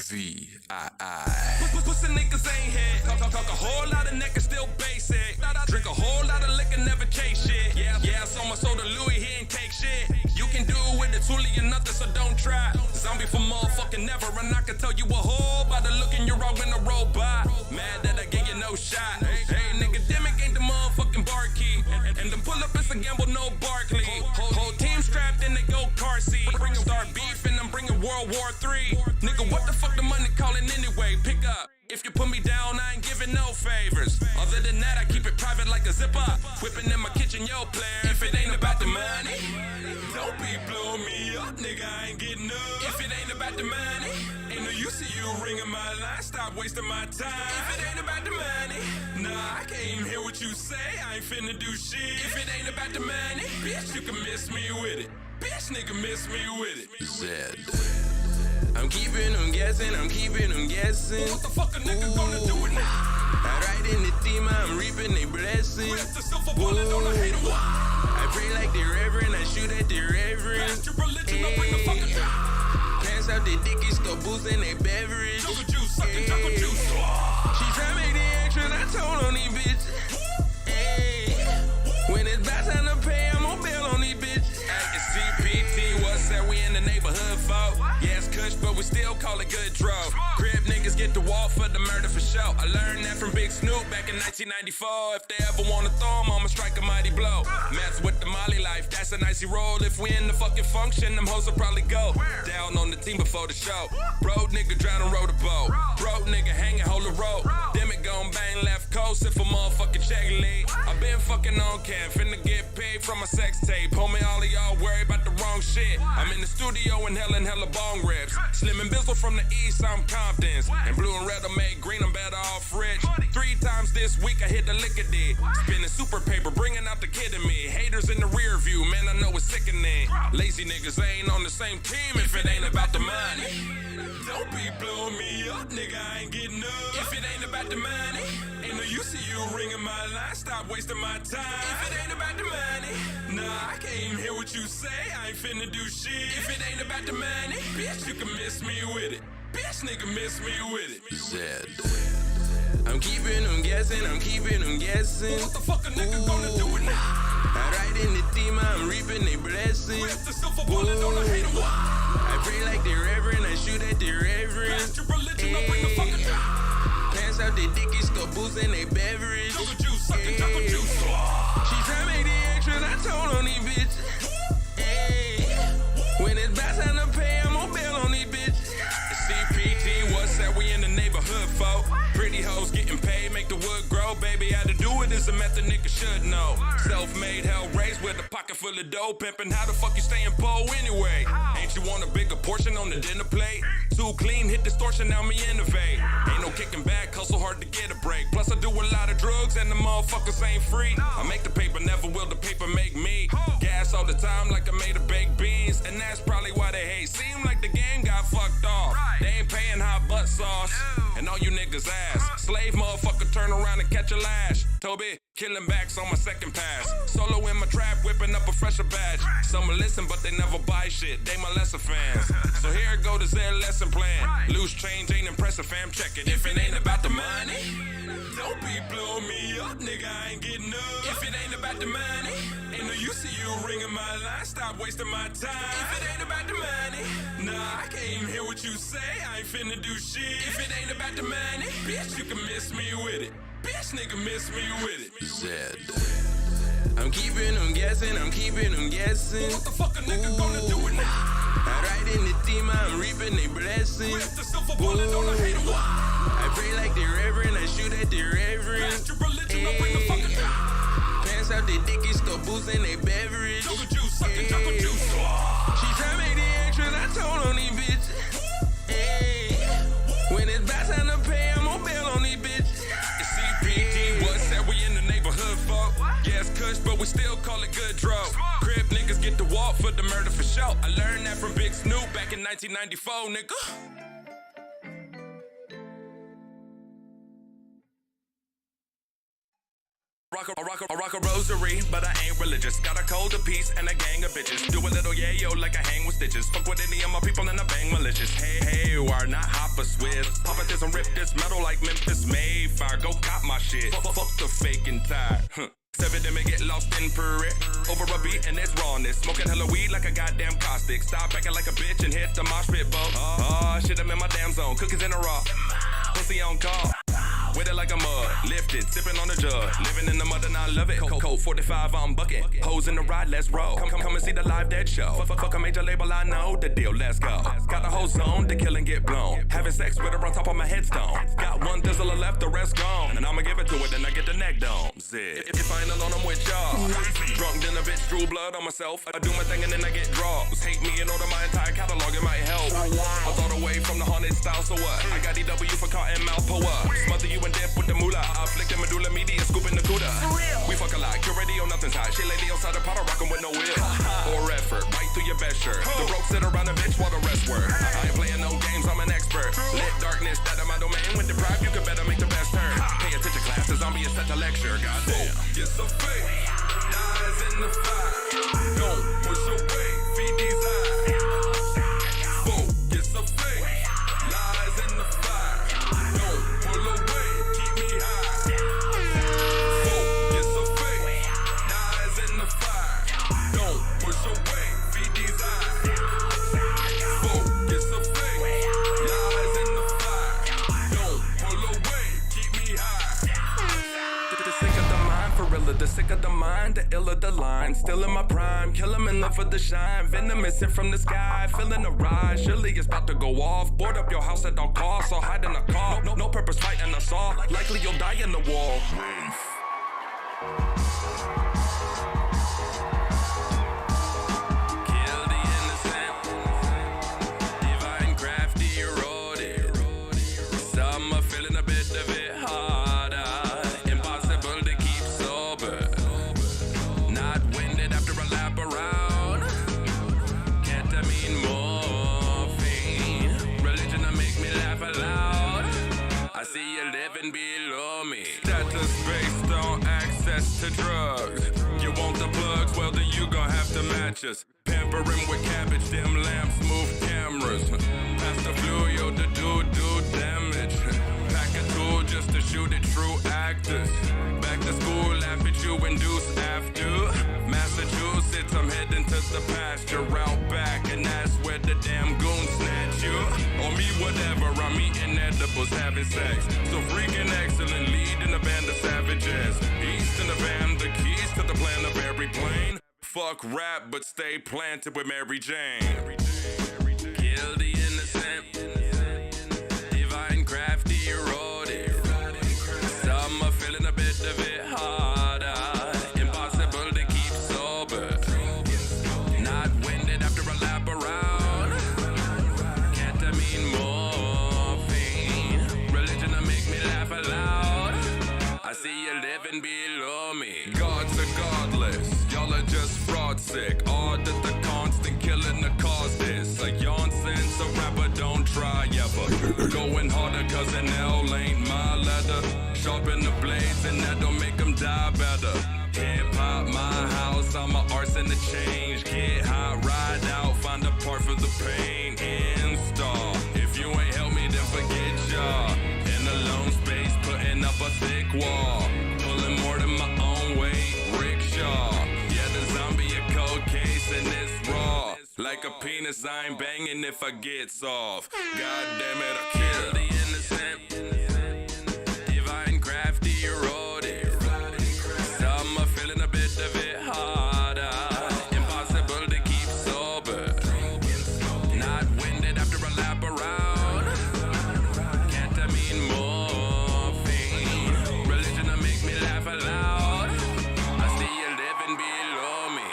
VII. Pussy niggas ain't head. Talk a whole lot of neck and still basic. Drink a whole lot of liquor, never chase shit. Yeah, I sold my soul to Louis, he ain't take shit. You can do it with the Thule or nothing, so don't try. Zombie for motherfucking never, and I can tell you a whole by the look in your eye when I roll by. Mad that I gave you no shot. Hey, nigga, Demic ain't the motherfucking bar key. And them pull up, it's a gamble, no Barkley. Whole team strapped in, they go car seat. Bring start beef and I'm bringing World War III. Nigga, what the fuck the money calling anyway? Pick up. If you put me down, I ain't giving no favors. Other than that, I keep it private like a zipper. Whipping in my kitchen, yo, player. If it ain't about the money, don't be blowing me up, nigga, I ain't getting up. If it ain't about the money, ain't no use to you ringing my line. Stop wasting my time. If it ain't about the money, nah, I can't even hear what you say. I ain't finna do shit. If it ain't about the money, bitch, you can miss me with it. Bitch, nigga, miss me with it. Z. I'm keeping them guessing, I'm keeping them guessing. What the fuck a nigga gonna do it now? I ride in the team, I'm reaping they blessings. Rest the silver bullet on the hater. I pray like the reverend, I shoot at the reverend. Pass your religion, don't bring the fucking down. Pants out the dickies, start boosting they beverage. Jungle juice, sucking jungle juice. She try make the extra, I told on these bitches. Hey, when it's about time to pay, I'm on bail on these bitches. Acting CPT, what's that? We in the neighborhood, folk. Yes, kush, but we still call it good drug. Crib niggas get the wall for the murder for show. I learned that from Big Snoop back in 1994. If they ever wanna throw 'em, I'ma strike a mighty blow. Mess with the Molly life, that's an icy roll. If we in the fucking function, them hoes will probably go down on the team before the show. Broke nigga drowning, row the boat. Broke nigga hanging, hold the rope. Demic gon' bang left coast if a motherfucking check lead. I been fucking on cam, finna get paid from a sex tape. Homie, all of y'all worry about the wrong shit. I'm in the studio and hella bong rips. Slim and Bizzle from the east, I'm Compton's. And blue and red will make green, I'm better off rich. 3 times this week I hit the liquor dig. Spinning super paper, bringing out the kid in me. Haters in the rear view, man, I know it's sickening. Lazy niggas ain't on the same team if it ain't about the money. Don't be blowing me up, nigga, I ain't getting up. If it ain't about the money, ain't no use to you ringing my line. Stop wasting my time. If it ain't about the money, nah, I can't even hear what you say. I ain't finna do shit. If it ain't about the money, bitch, you can miss me with it. Bitch, nigga, miss me with it. Z. I'm keeping them guessing, I'm keeping them guessing. What the fuck a nigga gonna do it now? I ride in the team, I'm reaping they blessings. Rest the silver bullet on the hater. I pray like the reverend, I shoot at the reverend. Pass your religion, don't bring the fucking down. Pants out the dickies, start boosting they beverage. Jungle juice, sucking jungle juice. She try make the extra, I told on these bitches. Hey, when it's about time to pay, I'm on bail on these bitches. CPT, what's that? We in the neighborhood, folk. Pretty hoes getting paid, make the wood grow. Baby, how to do it is a method nigga should know. Self-made, hell raised with a pocket full of dough. Pimpin', how the fuck you stayin' bold anyway? Ain't you want a bigger portion on the dinner plate? Too clean, hit distortion, now me innovate. Ain't no kicking back, hustle hard to get a break. Plus I do a lot of drugs and the motherfuckers ain't free. I make the paper, never will the paper make me. Gas all the time like I made of baked beans. And that's probably why they hate. Seem like the game got fucked off. They ain't paying hot butt sauce. And all you niggas ass. Slave motherfucker turn around and catch a lash. Toby, killing backs on my second pass. Solo in my trap, whipping up a fresher batch. Some will listen, but they never buy shit. They my lesser fans. So here it go, the Z lesson plan. Loose change ain't impressive, fam. Check it. If it ain't about the money, don't be blowing me up, nigga. I ain't getting up. If it ain't about the money, ain't no use to you ringing my line. Stop wasting my time. If it ain't about the money, nah, I can't even hear what you say. I ain't finna do shit. If it ain't about the money, bitch, you can miss me with it. Bitch, nigga, miss me with it. Z. I'm keeping them guessing, I'm keeping them guessing. What the fuck a nigga gonna do it now? I ride in the team, I'm reaping they blessings. Rest the silver bullet on the hater. I pray like the reverend, I shoot at the reverend. Pass your religion, don't bring the fucking down. Pants out the dickies, start boosting they beverage. Jungle juice, sucking jungle juice. She try make the extra, I told on these bitches. Hey, when it's about time to pay, I'm on bail on these bitches. It's CPT, what's that? We in the neighborhood, folk. Yes, kush, but we still call it good drug. Crib niggas get the wall for the murder for show. I learned that from Big Snoop back in 1994, nigga. I rock a rosary, but I ain't religious. Got a cold of peace and a gang of bitches. Do a little yayo like I hang with stitches. Fuck with any of my people and I bang malicious. Hey, why not hop a Swiss? Papa this and rip this metal like Memphis Mayfire. Go cop my shit. Fuck the fake and tired. Seven them and get lost in Puri. Over a beat and it's rawness. Smoking hella weed like a goddamn caustic. Stop acting like a bitch and hit the mosh pit, bo. Oh, shit, I'm in my damn zone. Cookies in a raw. Pussy on call. With it like a mud, lifted, sipping on the jug. Living in the mud and I love it. Cold 45, I'm bucking. Hoes in the ride, let's roll. Come and see the live dead show. Fuck a major label, I know the deal, let's go. Got the whole zone to kill and get blown. Having sex with her on top of my headstone. Got one thizzler left, the rest gone. And I'ma give it to it, then I get the neck dome. Zip. If I ain't alone, I'm with y'all. Drunk, then a bitch drew blood on myself. I do my thing and then I get draws. Hate me and order my entire catalog, it might help. I thought away from the haunted style, so what? I got EW for car and mouth, pull up. Smother you and dip with the moolah. I flick the medulla media, scooping the cuda. We fuck a lot, your radio, nothing's hot. Shit lady outside the powder, rockin' with no wheel. Or effort, bite through your best shirt. The broke sit around a bitch while the rest work. I ain't playing no games, I'm an expert. Lit darkness, that in my domain. When deprived, you can better make the best turn. Pay attention class, the zombie is such a lecture. Goddamn. Get so fake, dies in the fire. Don't push away, feed these eyes. Get so fake, lies in the fire. Don't pull away, keep me high. Get so fake, dies in the fire. Don't push away, feed these eyes. Get so fake, lies in the fire. Don't pull away, keep me high. The sick of the mind, for real, the sick of the mind, the ill of the line. Still in my prime, kill him and live for the shine. Venom missing from the sky, feeling the rise. Surely it's about to go off. Board up your house at all costs, or hide in a car. No purpose fighting us all. Likely you'll die in the war. Kill the innocent, divine crafty eroded. Some are feeling a bit of it harder. Impossible to keep sober. Not winded after a lap around. Ketamine, morphine. Religion to make me laugh aloud. I see you living below me. Status based on access to drugs. You want the plugs? Well then you gon' have to match us. Pampering with cabbage, dim lamps, move cameras. Pass the fluid to do damage. Pack a tool just to shoot at true actors. Back to school, laugh at you, induce after. Massachusetts, I'm heading to the pasture. Out back, and that's where the damn goons snatch you. Or me, whatever, I'm eating edibles, having sex. So freaking excellent, leading a band of savages. East in the van, the keys to the plan of every plane. Fuck rap, but stay planted with Mary Jane. Kill the innocent, divine crafty eroded. Some are feeling a bit of it harder. Impossible to keep sober. Not winded after a lap around. Ketamine, morphine. Religion to make me laugh aloud. I see you living below me. Gods are godless. Y'all are just fraud sick. All that the constant killing the cause this. A yawn since a rapper don't try ever. Going harder cause an L ain't my leather. Sharpen the blades and that don't make them die better. Hip hop, my house, I'm a arson to change. Get hot, ride out, find a part for the pain. Install. If you ain't help me, then forget y'all. In a lone space, putting up a thick wall. Pulling more than my own weight, rickshaw. Yeah, the zombie a cold case and it's raw. Like a penis, I ain't banging if I get soft. God damn it, I kill the innocent. Divine crafty eroded. Some are feeling a bit of it harder. Impossible to keep sober. Not winded after a lap around. Ketamine, morphine. Religion to make me laugh aloud. I see you living below me.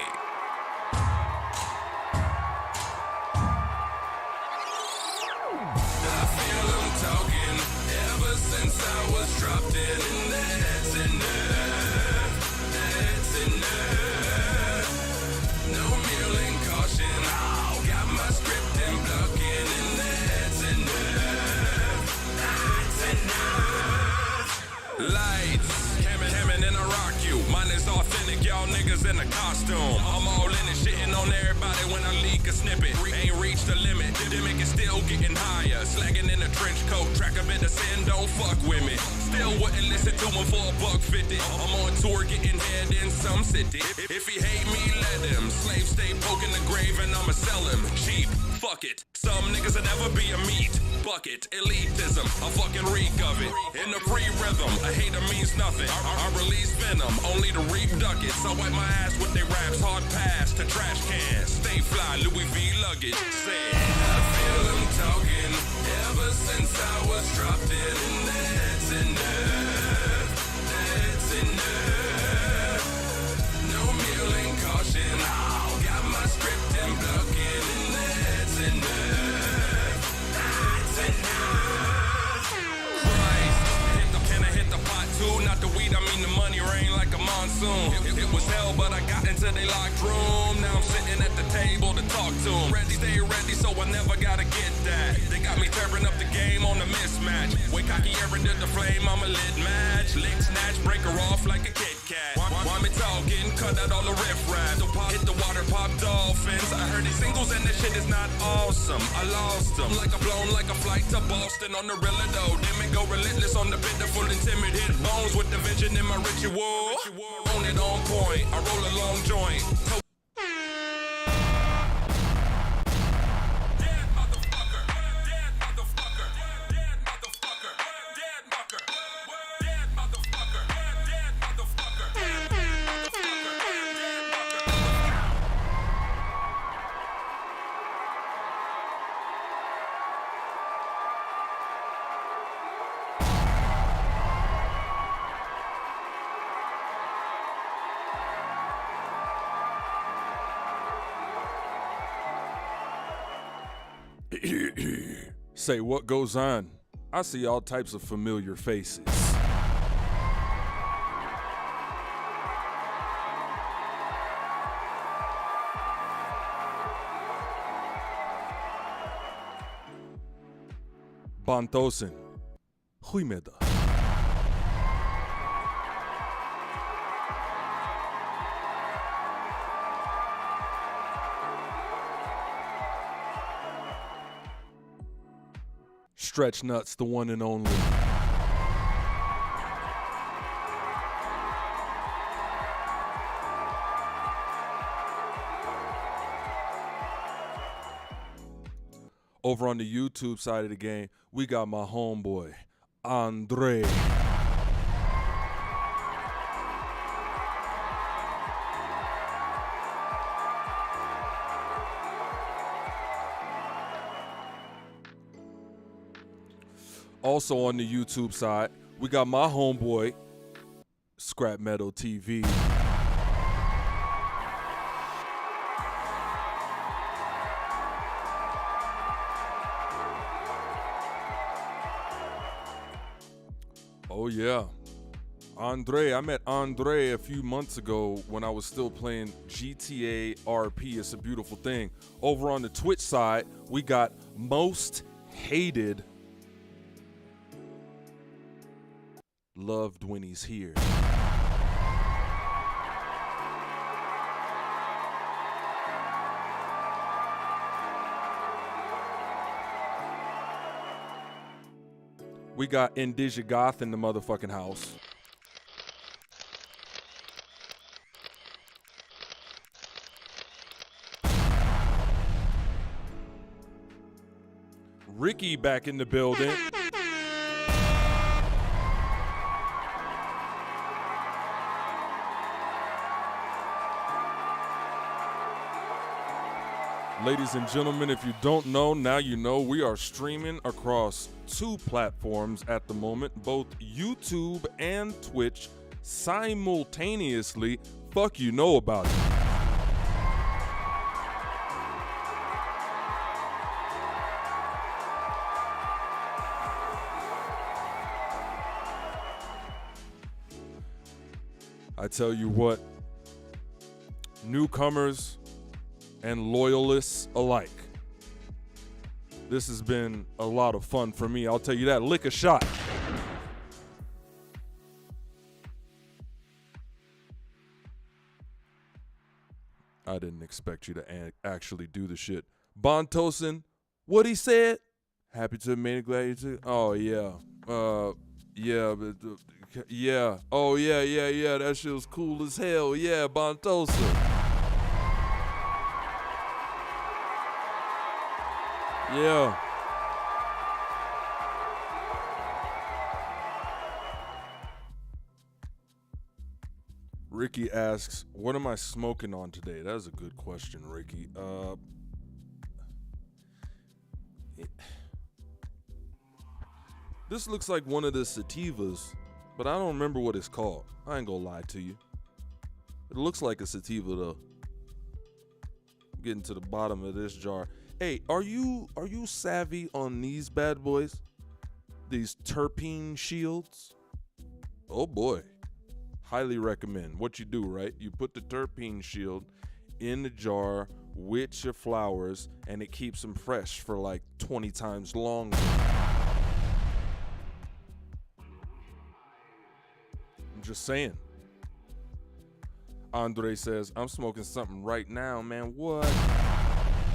I feel them talking ever since I was dropped in, and that's enough. That's enough. No muling caution. Got my script and blocking, and that's enough. That's enough. Lights, camera. Hammond and I rock you. Mine is authentic, y'all niggas in a costume. I'm all in it, shitting on everybody when I leak a snippet. Ain't reached the limit, dynamic is still getting higher. Slagging in a trench coat, track a bit of sin, don't fuck with me. Still wouldn't listen to him for $1.50. I'm on tour getting head in some city. If he hate me, let him. Slave stay poking the grave and I'ma sell him. Cheap, fuck it. Some niggas will never be a meat bucket. Elitism, I fucking reek of it. In the free rhythm, a hater means nothing. I release venom, only to reap ducats. I wipe my ass with they raps, hard pass to trash cans. Stay fly, Louis V luggage. Say, I feel them talking ever since I was dropped in. And that's enough, that's enough. No mewling caution, got my script and blocking. And that's enough, that's enough. Christ, hit the pot too. Not the weed, I mean the money rain like a monsoon. It was hell, but I got into they locked room. Now I'm sitting at the table to talk to them. Ready, stay ready, so I never gotta get that. They got me tearing up the game on a mismatch. Way cocky, ever did the flame, I'm a lit match. Lick, snatch, break her off like a Kit Kat. Why me talking? Cut out all the riff-raff. So pop, hit the water, pop dolphins. I heard these singles and this shit is not awesome. I lost them, like a blown like a flight to Boston on the real though. Then me go relentless on the pitiful and timid. Hit bones with the vision in my ritual. Own it on point, I roll a long joint. Dead motherfucker, dead motherfucker, dead motherfucker, dead motherfucker, dead motherfucker, dead motherfucker, dead Say what goes on? I see all types of familiar faces. Bantosen. Goedemiddag. Stretch Nuts, the one and only. Over on the YouTube side of the game, we got my homeboy, Andre. Also on the YouTube side, we got my homeboy, Scrap Metal TV. Oh yeah, Andre. I met Andre a few months ago when I was still playing GTA RP. It's a beautiful thing. Over on the Twitch side, we got Most Hated. Loved when he's here. We got Indija Goth in the motherfucking house. Ricky back in the building. Ladies and gentlemen, if you don't know, now you know. We are streaming across 2 platforms at the moment, both YouTube and Twitch, simultaneously. Fuck you know about it. I tell you what, newcomers and loyalists alike, this has been a lot of fun for me. I'll tell you that. Lick a shot. I didn't expect you to actually do the shit. Bontosin, what he said? Happy to meet you, glad you too. Oh, yeah. Yeah, but, yeah. Oh, yeah. That shit was cool as hell. Yeah, Bontosin. Yeah. Ricky asks, what am I smoking on today? That is a good question, Ricky. This looks like one of the sativas, but I don't remember what it's called. I ain't gonna lie to you. It looks like a sativa though. Getting to the bottom of this jar. Hey, are you savvy on these bad boys? These terpene shields? Oh boy. Highly recommend. What you do, right? You put the terpene shield in the jar with your flowers, and it keeps them fresh for like 20 times longer. I'm just saying. Andre says, I'm smoking something right now, man. What?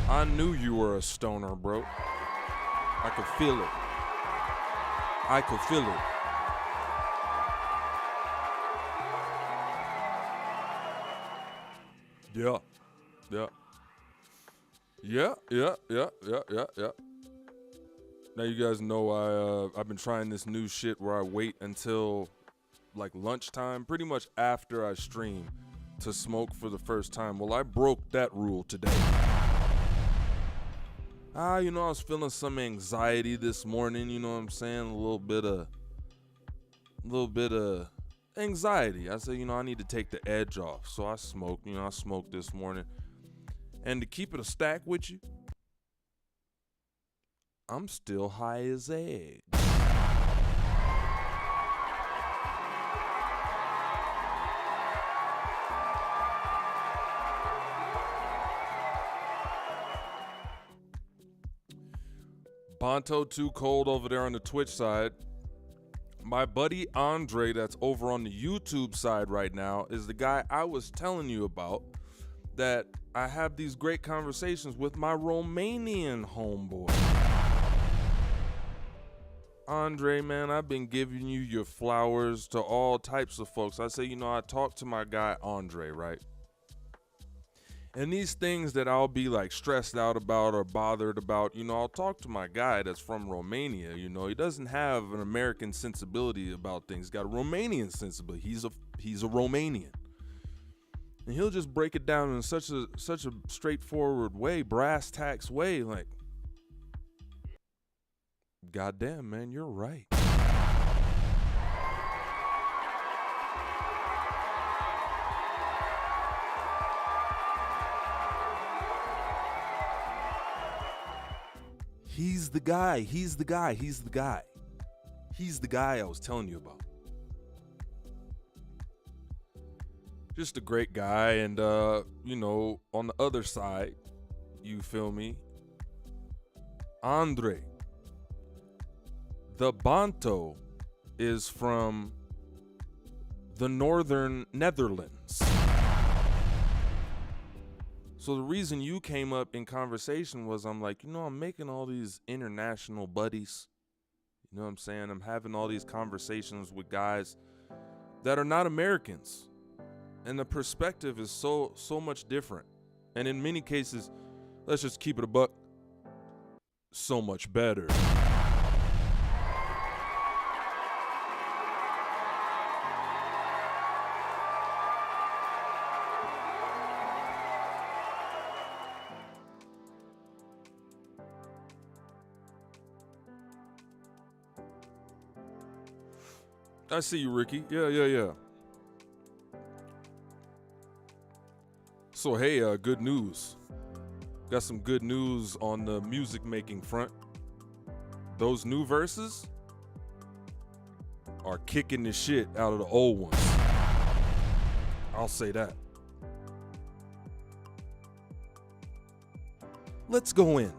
I knew you were a stoner, bro. I could feel it. I could feel it. Yeah. Now you guys know I've been trying this new shit where I wait until like lunchtime, pretty much after I stream, to smoke for the first time. Well, I broke that rule today. I was feeling some anxiety this morning, you know what I'm saying? A little bit of anxiety. I said, I need to take the edge off. So I smoked, I smoked this morning. And to keep it a stack with you, I'm still high as eggs. Bonto Too Cold over there on the Twitch side. My buddy Andre, that's over on the YouTube side right now, is the guy I was telling you about, that I have these great conversations with my Romanian homeboy. Andre, man, I've been giving you your flowers to all types of folks. I say, I talked to my guy Andre, right? And these things that I'll be like stressed out about or bothered about, I'll talk to my guy that's from Romania. He doesn't have an American sensibility about things. He's got a Romanian sensibility. He's a Romanian. And he'll just break it down in such a straightforward way, brass tacks way, like, goddamn, man, you're right. He's the guy I was telling you about. Just a great guy. And, on the other side, you feel me? Andre. The Bonto is from the northern Netherlands. So the reason you came up in conversation was I'm like, I'm making all these international buddies. You know what I'm saying? I'm having all these conversations with guys that are not Americans. And the perspective is so much different. And in many cases, let's just keep it a buck, so much better. I see you, Ricky. Yeah. So, hey, good news. Got some good news on the music making front. Those new verses are kicking the shit out of the old ones. I'll say that. Let's go in.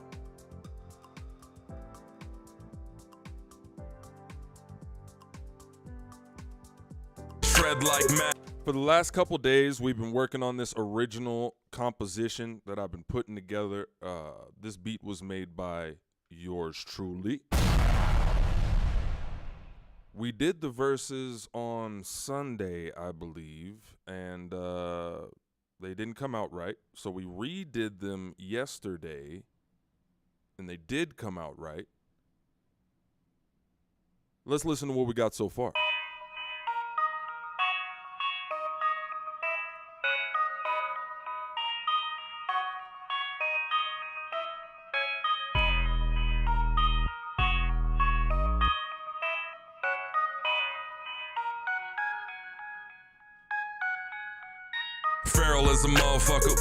Tread like mad. For the last couple days, we've been working on this original composition that I've been putting together. This beat was made by yours truly. We did the verses on Sunday, I believe, and they didn't come out right. So we redid them yesterday, and they did come out right. Let's listen to what we got so far. Feral as a motherfucker.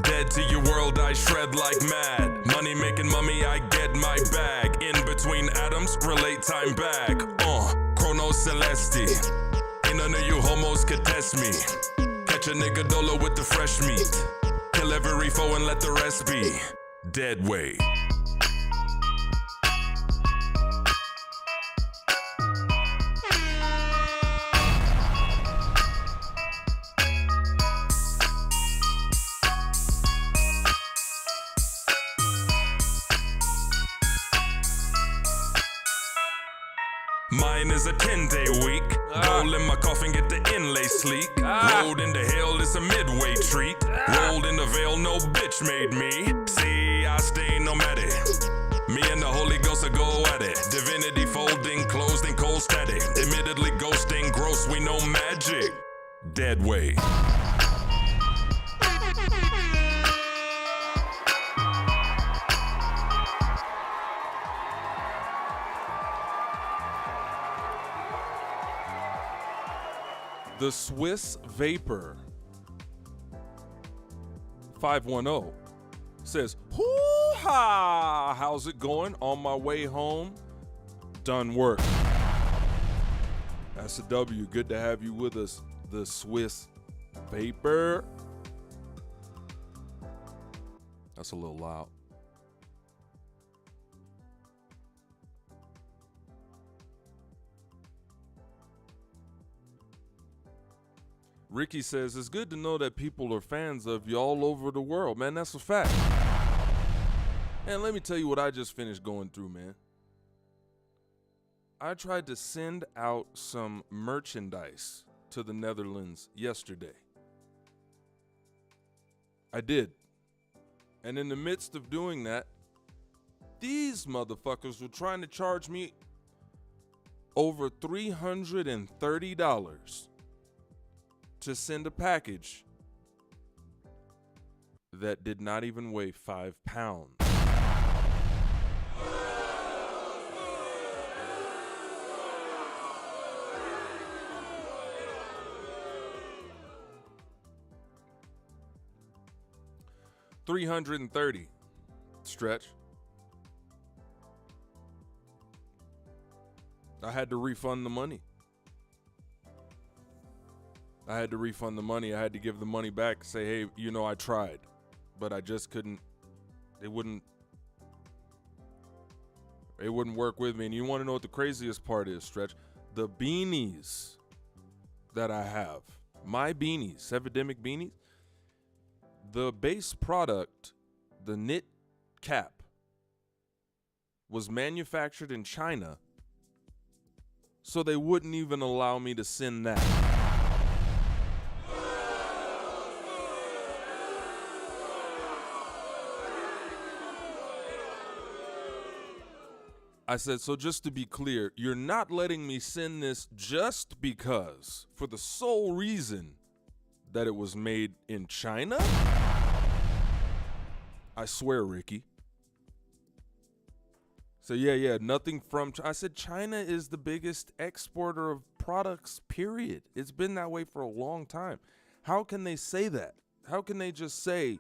Dead to your world, I shred like mad. Money making mummy, I get my bag. In between atoms, relate time back. Chrono Celesti. Ain't none of you homos could test me. Catch a nigga dolo with the fresh meat. Kill every foe and let the rest be. Dead weight. Mine is a 10-day week. Roll in my coffin, get the inlay sleek. Rolled into hell, it's a midway treat. Rolled in the veil, no bitch made me. See, I stay nomadic. Me and the Holy Ghost will go at it. Divinity folding, closed and cold static. Admittedly ghosting, gross, we know magic. Dead weight. The Swiss Vapor 510 says, hoo-ha! How's it going? On my way home, done work. That's a W. Good to have you with us, the Swiss Vapor. That's a little loud. Ricky says, it's good to know that people are fans of you all over the world, man. That's a fact. And let me tell you what I just finished going through, man. I tried to send out some merchandise to the Netherlands yesterday. I did. And in the midst of doing that, these motherfuckers were trying to charge me over $330 to send a package that did not even weigh 5 pounds. $330 stretch. I had to refund the money. I had to refund the money. I had to give the money back, say, hey, you know, I tried, but I just couldn't, it wouldn't work with me. And you want to know what the craziest part is, Stretch? The beanies that I have, my beanies, epidemic beanies, the base product, the knit cap, was manufactured in China, so they wouldn't even allow me to send that. I said, so just to be clear, you're not letting me send this just because, for the sole reason that it was made in China? I swear, Ricky. So yeah, nothing from China. I said, China is the biggest exporter of products, period. It's been that way for a long time. How can they say that? How can they just say,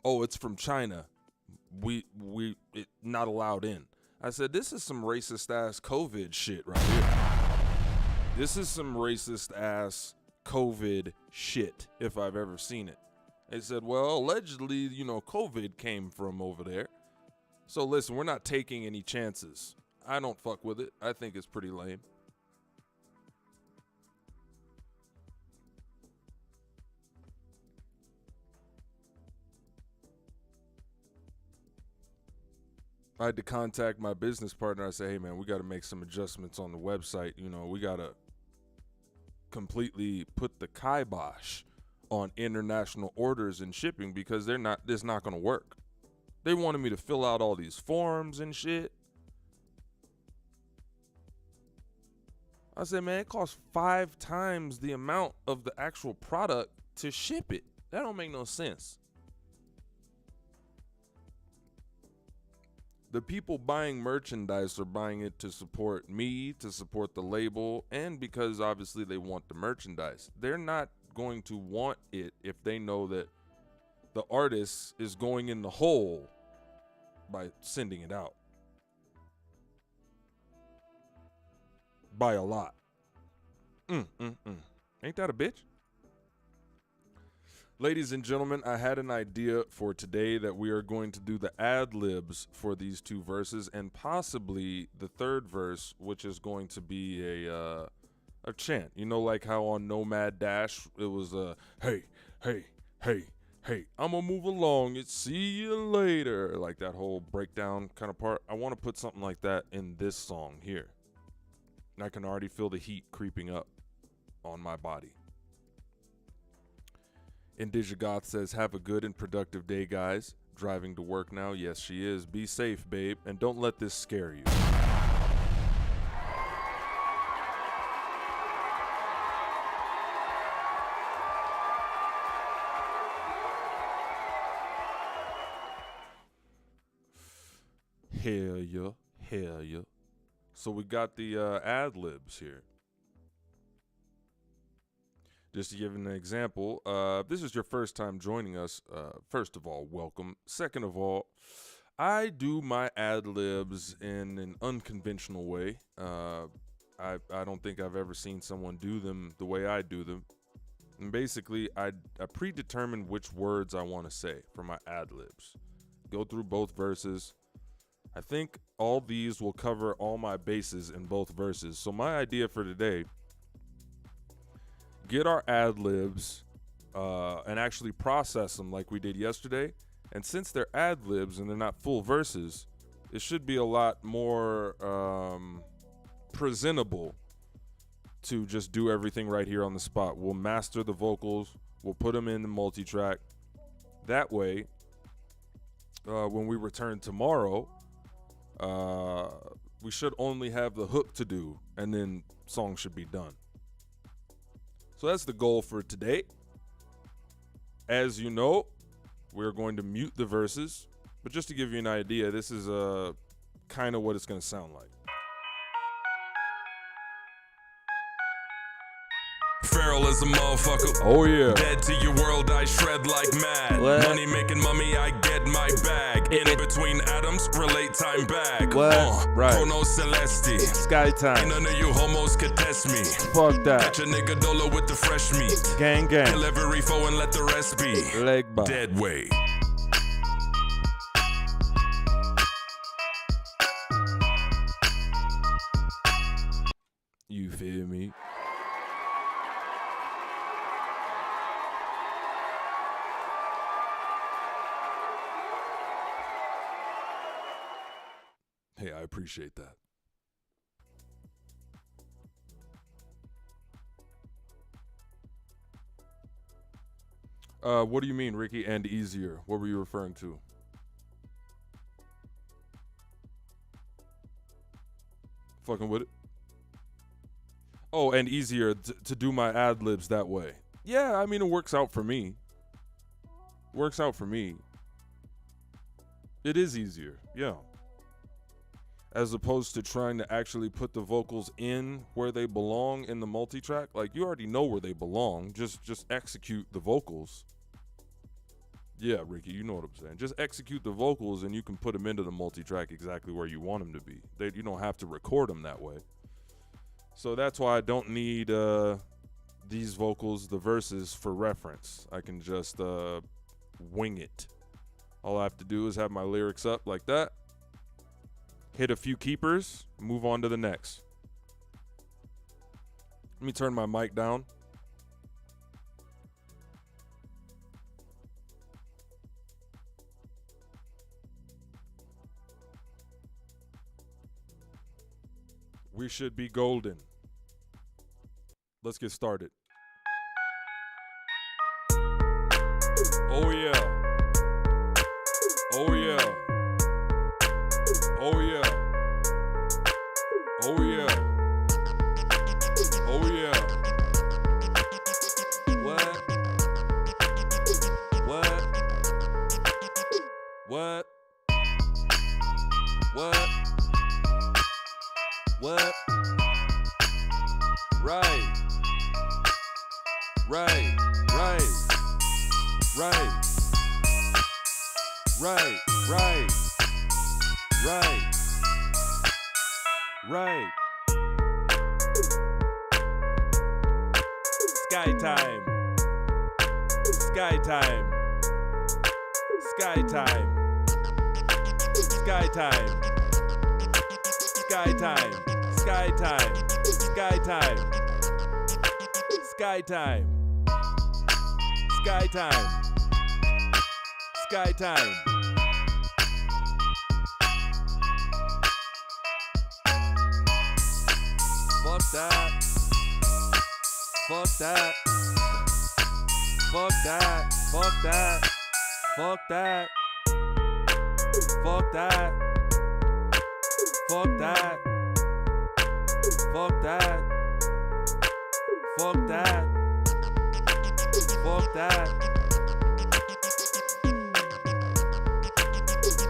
oh, it's from China, it not allowed in? I said, this is some racist ass COVID shit right here. This is some racist ass COVID shit, if I've ever seen it. They said, well, allegedly, you know, COVID came from over there. So listen, we're not taking any chances. I don't fuck with it. I think it's pretty lame. I had to contact my business partner. I said, hey, man, we got to make some adjustments on the website. You know, we got to completely put the kibosh on international orders and shipping because it's not going to work. They wanted me to fill out all these forms and shit. I said, man, it costs 5 times the amount of the actual product to ship it. That don't make no sense. The people buying merchandise are buying it to support me, to support the label, and because obviously they want the merchandise. They're not going to want it if they know that the artist is going in the hole by sending it out. By a lot. Ain't that a bitch? Ladies and gentlemen, I had an idea for today that we are going to do the ad-libs for these 2 verses and possibly the 3rd verse, which is going to be a chant. You know, like how on Nomad Dash, it was a, hey, hey, hey, hey, I'm going to move along. It's see you later. Like that whole breakdown kind of part. I want to put something like that in this song here. And I can already feel the heat creeping up on my body. Indigigoth says, have a good and productive day, guys. Driving to work now. Yes, she is. Be safe, babe. And don't let this scare you. Hell yeah. Hell yeah. So we got the ad-libs here. Just to give an example, if this is your first time joining us, first of all, welcome. Second of all, I do my ad-libs in an unconventional way. I don't think I've ever seen someone do them the way I do them. And basically, I predetermine which words I want to say for my ad-libs. Go through both verses. I think all these will cover all my bases in both verses. So my idea for today, get our ad-libs and actually process them like we did yesterday. And since they're ad-libs and they're not full verses, it should be a lot more presentable to just do everything right here on the spot. We'll master the vocals. We'll put them in the multi-track. That way, when we return tomorrow, we should only have the hook to do, and then song should be done. So that's the goal for today. As you know, we're going to mute the verses, but just to give you an idea, this is kind of what it's going to sound like. Feral as a motherfucker. Oh yeah. Dead to your world, I shred like mad. What? Money making mummy, I get my bag. In between atoms, relate time back. What? Right. Chrono Celesti. Sky time. Ain't none of you homos could test me. Fuck that. Catch a nigga dolo with the fresh meat. Gang gang. Kill every foe and let the rest be. Leg bar. Dead weight. You feel me? Hey, I appreciate that. What do you mean, Ricky, and easier? What were you referring to? Fucking with it? Oh, and easier to do my ad-libs that way. Yeah, I mean, it works out for me. Works out for me. It is easier, yeah. As opposed to trying to actually put the vocals in where they belong in the multi-track. Like, you already know where they belong. Just execute the vocals. Yeah, Ricky, you know what I'm saying. Just execute the vocals and you can put them into the multi-track exactly where you want them to be. You don't have to record them that way. So that's why I don't need these vocals, the verses, for reference. I can just wing it. All I have to do is have my lyrics up like that. Hit a few keepers, move on to the next. Let me turn my mic down. We should be golden. Let's get started. Oh yeah. Oh yeah. Oh yeah. Oh yeah. Oh yeah. What? What? What? What? What? Right. Right. Right. Right. Right. Right. Right. Right. Sky time. Sky time. Sky time. Sky time. Sky time. Sky time. Sky time. Sky time. Sky time. Sky time. Fuck that. Fuck that. Fuck that. Fuck that. Fuck that. Fuck that. Fuck that. Fuck that. Fuck that. Fuck that.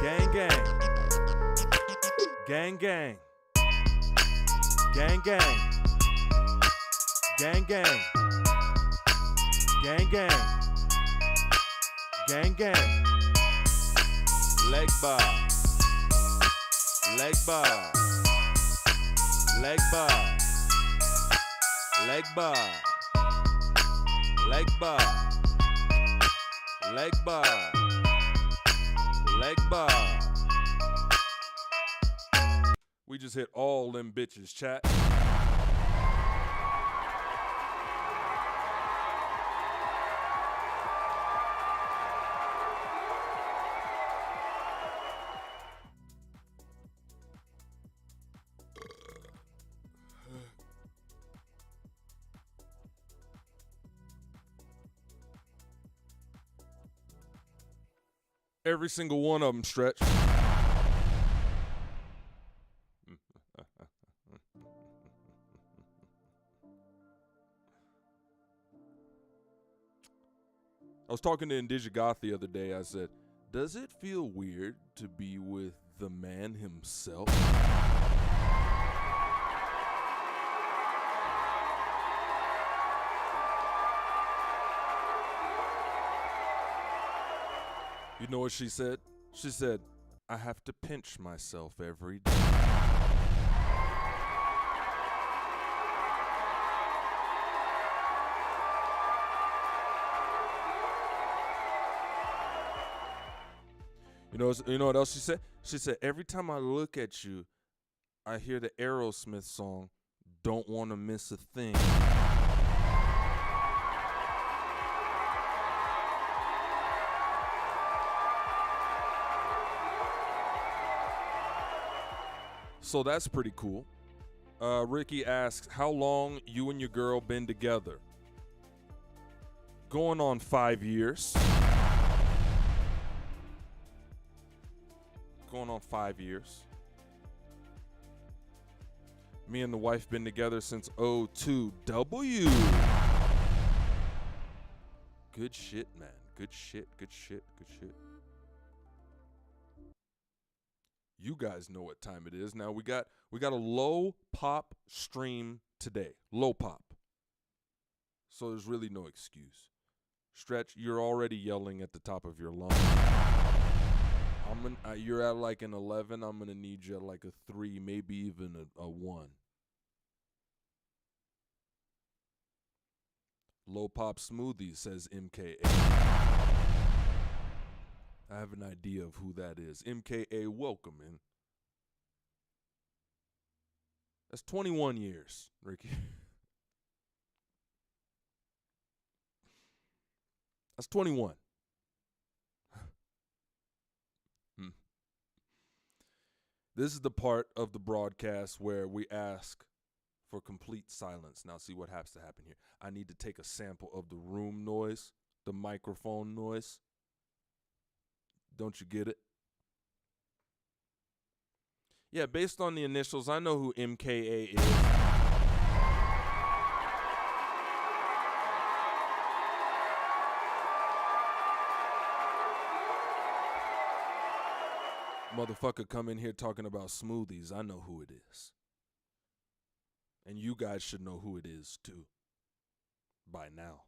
Gang gang. Gang gang. Gang gang. Gang gang. Gang gang. Gang gang. Leg bar. Leg bar. Leg bar. Leg bar. Leg bar. Leg bar. Leg bar. We just hit all them bitches, chat. Every single one of them, Stretch. I was talking to Indigigoth the other day. I said, does it feel weird to be with the man himself? You know what she said? She said, I have to pinch myself every day. You know what else she said? She said, every time I look at you, I hear the Aerosmith song, Don't Wanna Miss a Thing. So that's pretty cool. Ricky asks, how long you and your girl been together? Going on 5 years. Going on 5 years. Me and the wife been together since 02. W. Good shit, man. Good shit, good shit, good shit. You guys know what time it is. Now we got a low pop stream today. Low pop. So there's really no excuse. Stretch, you're already yelling at the top of your lungs. You're at like an 11. I'm going to need you at like a 3, maybe even a 1. Low pop smoothie, says MKA. I have an idea of who that is. MKA, welcome in. That's 21 years, Ricky. That's 21. This is the part of the broadcast where we ask for complete silence. Now see what has to happen here. I need to take a sample of the room noise, the microphone noise. Don't you get it? Yeah, based on the initials, I know who MKA is. Motherfucker come in here talking about smoothies. I know who it is. And you guys should know who it is too. By now.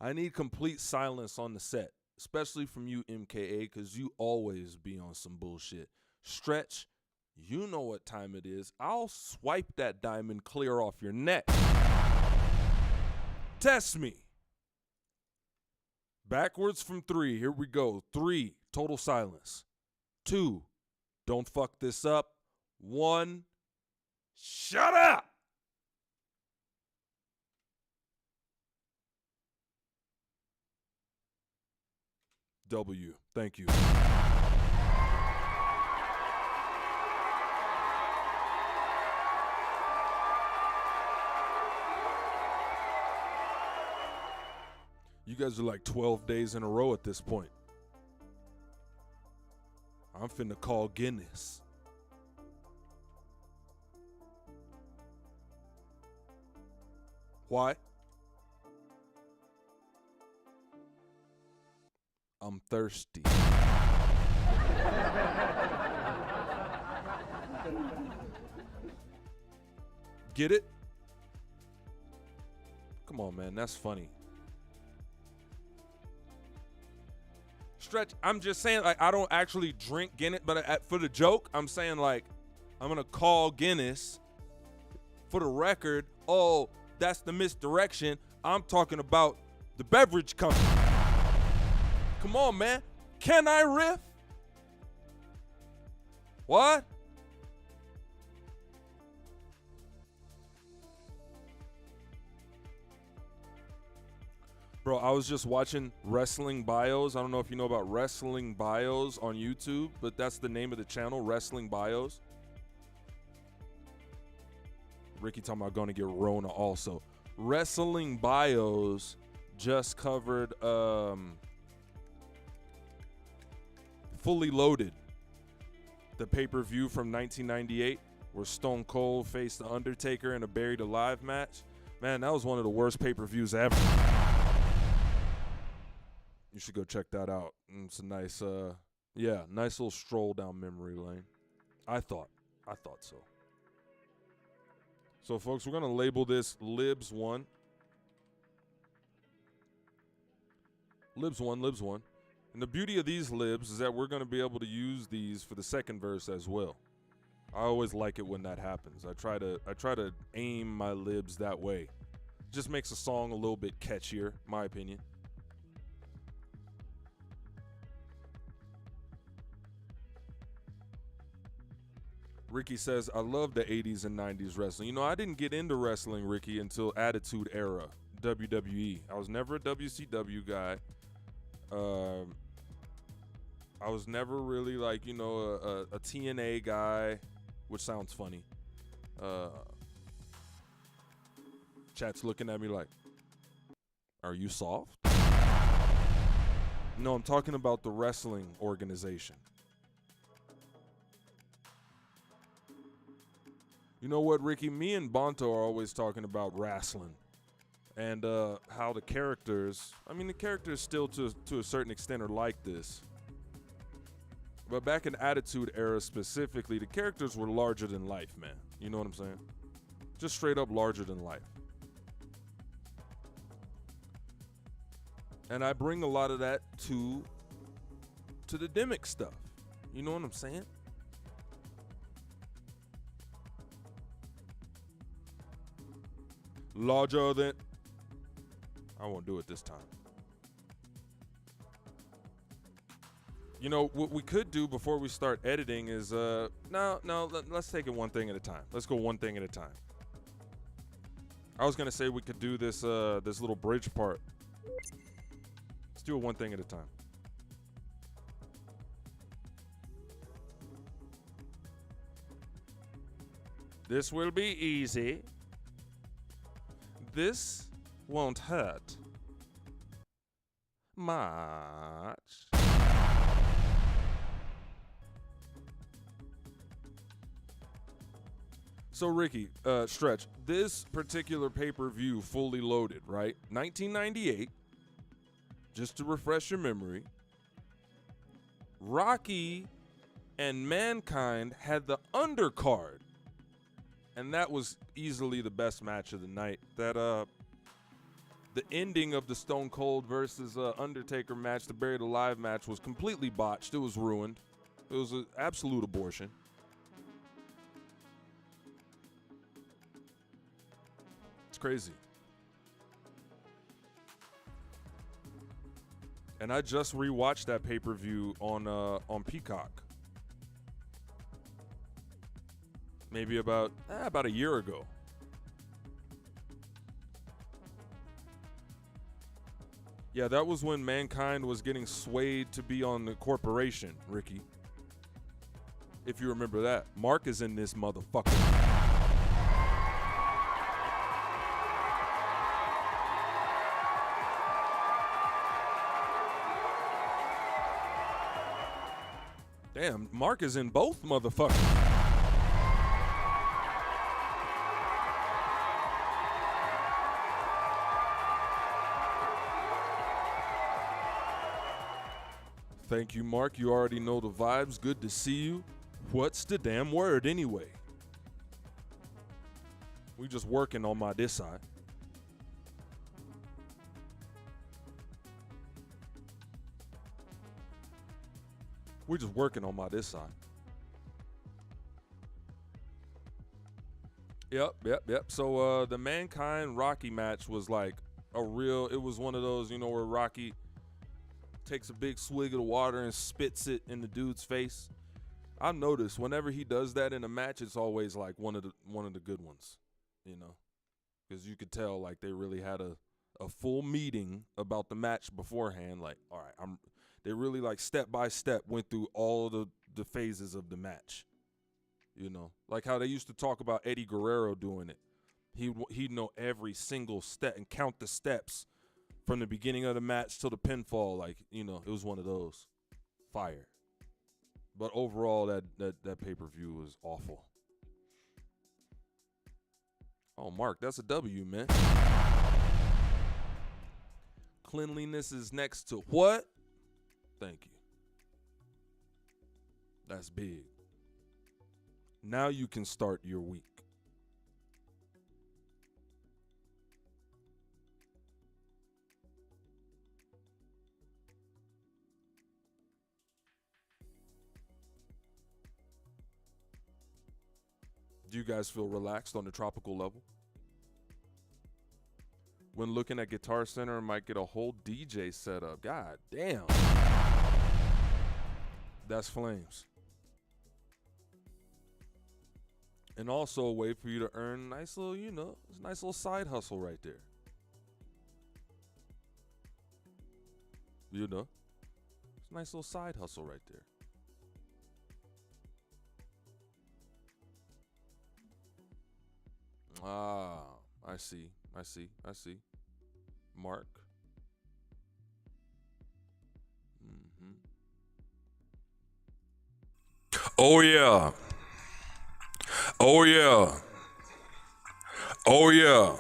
I need complete silence on the set. Especially from you, MKA, because you always be on some bullshit. Stretch, you know what time it is. I'll swipe that diamond clear off your neck. Test me. Backwards from 3. Here we go. 3, total silence. 2, don't fuck this up. 1, shut up. W, thank you. You guys are like 12 days in a row at this point. I'm finna call Guinness. Why? I'm thirsty. Get it? Come on, man. That's funny. Stretch, I'm just saying, like, I don't actually drink Guinness, but for the joke, I'm saying, like, I'm going to call Guinness for the record. Oh, that's the misdirection. I'm talking about the beverage company. Come on, man. Can I riff? What? Bro, I was just watching Wrestling Bios. I don't know if you know about Wrestling Bios on YouTube, but that's the name of the channel, Wrestling Bios. Ricky talking about going to get Rona also. Wrestling Bios just covered Fully Loaded, the pay-per-view from 1998 where Stone Cold faced The Undertaker in a Buried Alive match. Man, that was one of the worst pay-per-views ever. You should go check that out. It's a nice, nice little stroll down memory lane. I thought so. So, folks, we're going to label this Libs 1. Libs 1, Libs 1. And the beauty of these libs is that we're going to be able to use these for the second verse as well. I always like it when that happens. I try to aim my libs that way. Just makes a song a little bit catchier, my opinion. Ricky says, I love the 80s and 90s wrestling. You know, I didn't get into wrestling, Ricky, until Attitude Era, WWE. I was never a WCW guy. I was never really like, you know, a TNA guy, which sounds funny. Chat's looking at me like, are you soft? No, I'm talking about the wrestling organization. You know what, Ricky? Me and Bonto are always talking about wrestling and how the characters still to a certain extent are like this. But back in Attitude Era specifically, the characters were larger than life, man. You know what I'm saying? Just straight up larger than life. And I bring a lot of that to the Demic stuff. You know what I'm saying? Larger than... I won't do it this time. You know, what we could do before we start editing is, let's take it one thing at a time. Let's go one thing at a time. I was going to say we could do this this little bridge part. Let's do it one thing at a time. This will be easy. This won't hurt much. So Ricky, Stretch, this particular pay-per-view fully loaded, right? 1998, just to refresh your memory, Rocky and Mankind had the undercard, and that was easily the best match of the night. That the ending of the Stone Cold versus Undertaker match, the Buried Alive match, was completely botched. It was ruined. It was an absolute abortion. It's crazy. And I just rewatched that pay-per-view on Peacock. Maybe about a year ago. Yeah, that was when Mankind was getting swayed to be on the corporation, Ricky. If you remember that. Mark is in this motherfucker. Damn, Mark is in both motherfuckers. Thank you, Mark. You already know the vibes. Good to see you. What's the damn word anyway? We just working on my this side. We're just working on my this side. Yep. So the Mankind Rocky match was like it was one of those, where Rocky takes a big swig of the water and spits it in the dude's face. I've noticed whenever he does that in a match, it's always like one of the good ones, because you could tell like they really had a full meeting about the match beforehand. Like, all right, they really like step by step went through all the phases of the match. Like how they used to talk about Eddie Guerrero doing it. He'd know every single step and count the steps from the beginning of the match till the pinfall. Like, it was one of those. Fire. But overall, that pay-per-view was awful. Oh, Mark, that's a W, man. Cleanliness is next to what? Thank you. That's big. Now you can start your week. Do you guys feel relaxed on the tropical level? When looking at Guitar Center, I might get a whole DJ setup. God damn. That's flames. And also a way for you to earn nice little, it's a nice little side hustle right there. It's a nice little side hustle right there. Ah, I see. Mark. Oh yeah. Oh yeah. Oh yeah.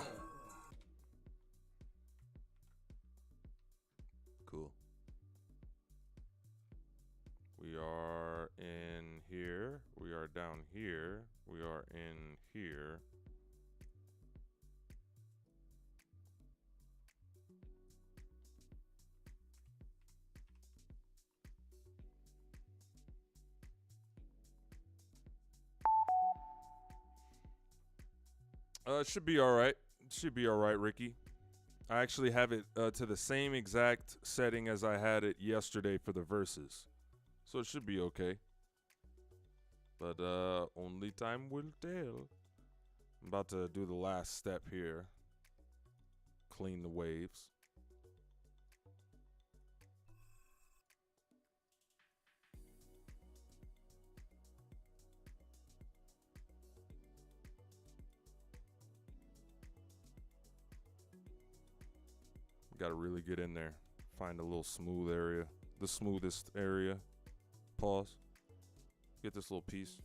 Cool. We are in here. We are down here. We are in here. It should be all right. Ricky. I actually have it to the same exact setting as I had it yesterday for the verses. So it should be okay. But only time will tell. I'm about to do the last step here. Clean the waves. Got to really get in there. Find a little smooth area. The smoothest area. Pause. Get this little piece.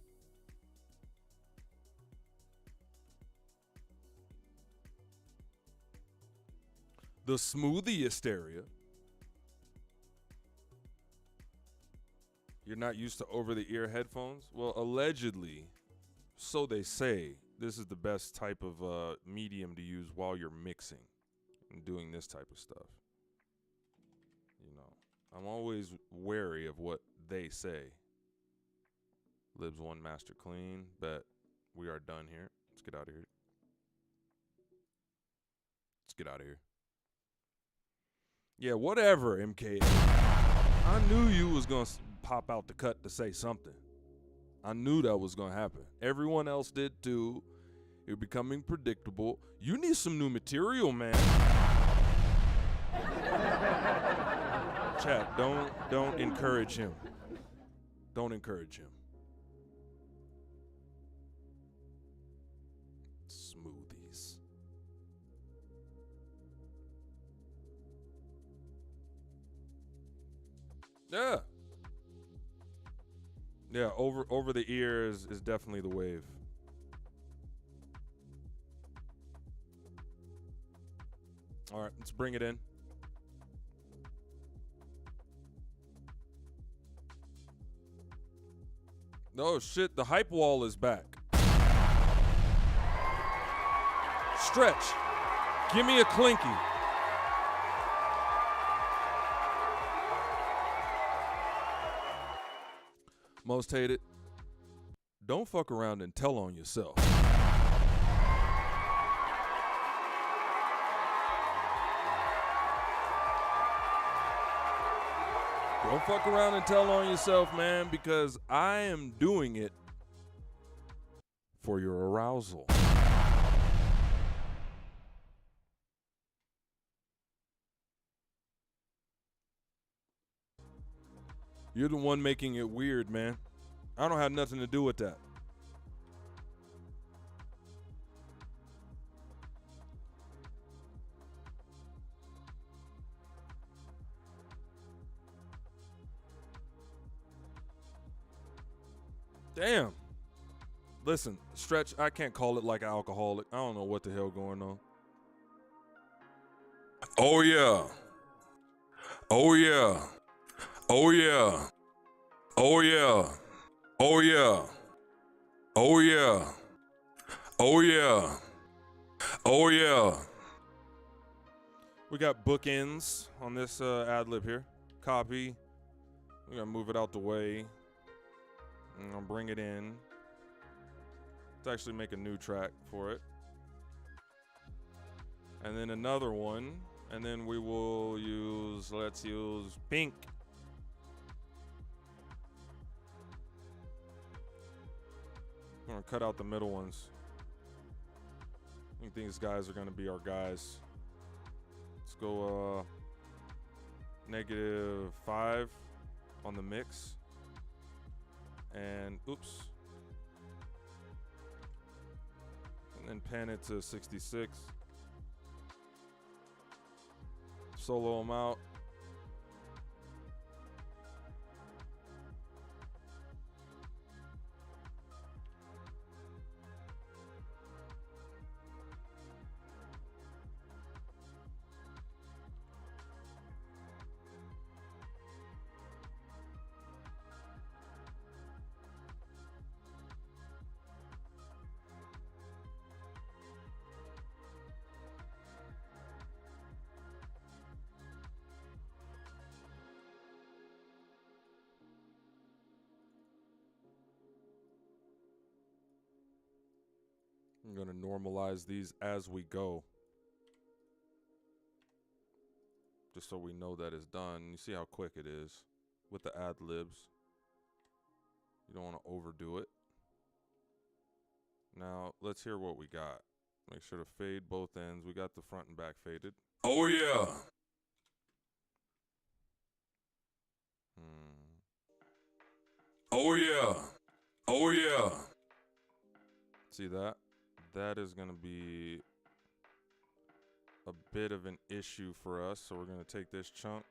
The smoothiest area. You're not used to over-the-ear headphones? Well, allegedly, so they say, this is the best type of medium to use while you're mixing and doing this type of stuff. You know, I'm always wary of what they say. Libs 1 master clean. Bet we are done here. Let's get out of here. Let's get out of here. Yeah, whatever, MK. I knew you was going to pop out the cut to say something. I knew that was going to happen. Everyone else did too. You're becoming predictable. You need some new material, man. Chat, don't encourage him. Don't encourage him. Smoothies. Yeah. Yeah, over the ears is definitely the wave. All right, let's bring it in. Oh shit, the hype wall is back. Stretch. Give me a clinky. Most hated. Don't fuck around and tell on yourself. Don't fuck around and tell on yourself, man, because I am doing it for your arousal. You're the one making it weird, man. I don't have nothing to do with that. Damn. Listen, Stretch, I can't call it like an alcoholic. I don't know what the hell going on. Oh, yeah. Oh, yeah. Oh, yeah. Oh, yeah. Oh, yeah. Oh, yeah. Oh, yeah. Oh, yeah. We got bookends on this ad-lib here. Copy. We're going to move it out the way. I'm going to bring it in. Let's actually make a new track for it. And then another one. And then we will let's use pink. I'm going to cut out the middle ones. I think these guys are going to be our guys. Let's go -5 on the mix. And oops. And then pan it to 66. Solo them out. I'm going to normalize these as we go. Just so we know that it's done. You see how quick it is with the ad-libs. You don't want to overdo it. Now, let's hear what we got. Make sure to fade both ends. We got the front and back faded. Oh, yeah. Oh, yeah. Oh, yeah. See that? That is going to be a bit of an issue for us, so we're gonna take this chunk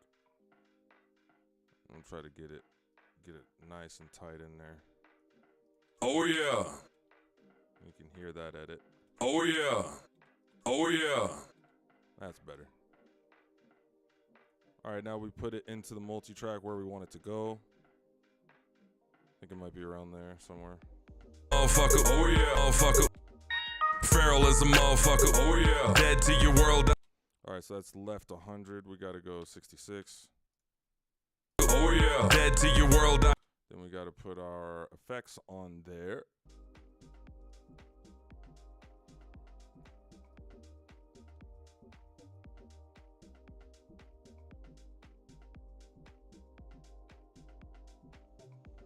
and try to get it nice and tight in there. Oh yeah. You can hear that edit. Oh yeah. Oh yeah. That's better. All right, now we put it into the multi-track where we want it to go. I think it might be around there somewhere. Motherfucker, oh yeah, motherfucker. Feral is a motherfucker, oh yeah. Dead to your world. All right, so that's left 100. We got to go 66. Oh yeah. Dead to your world. Then we got to put our effects on there.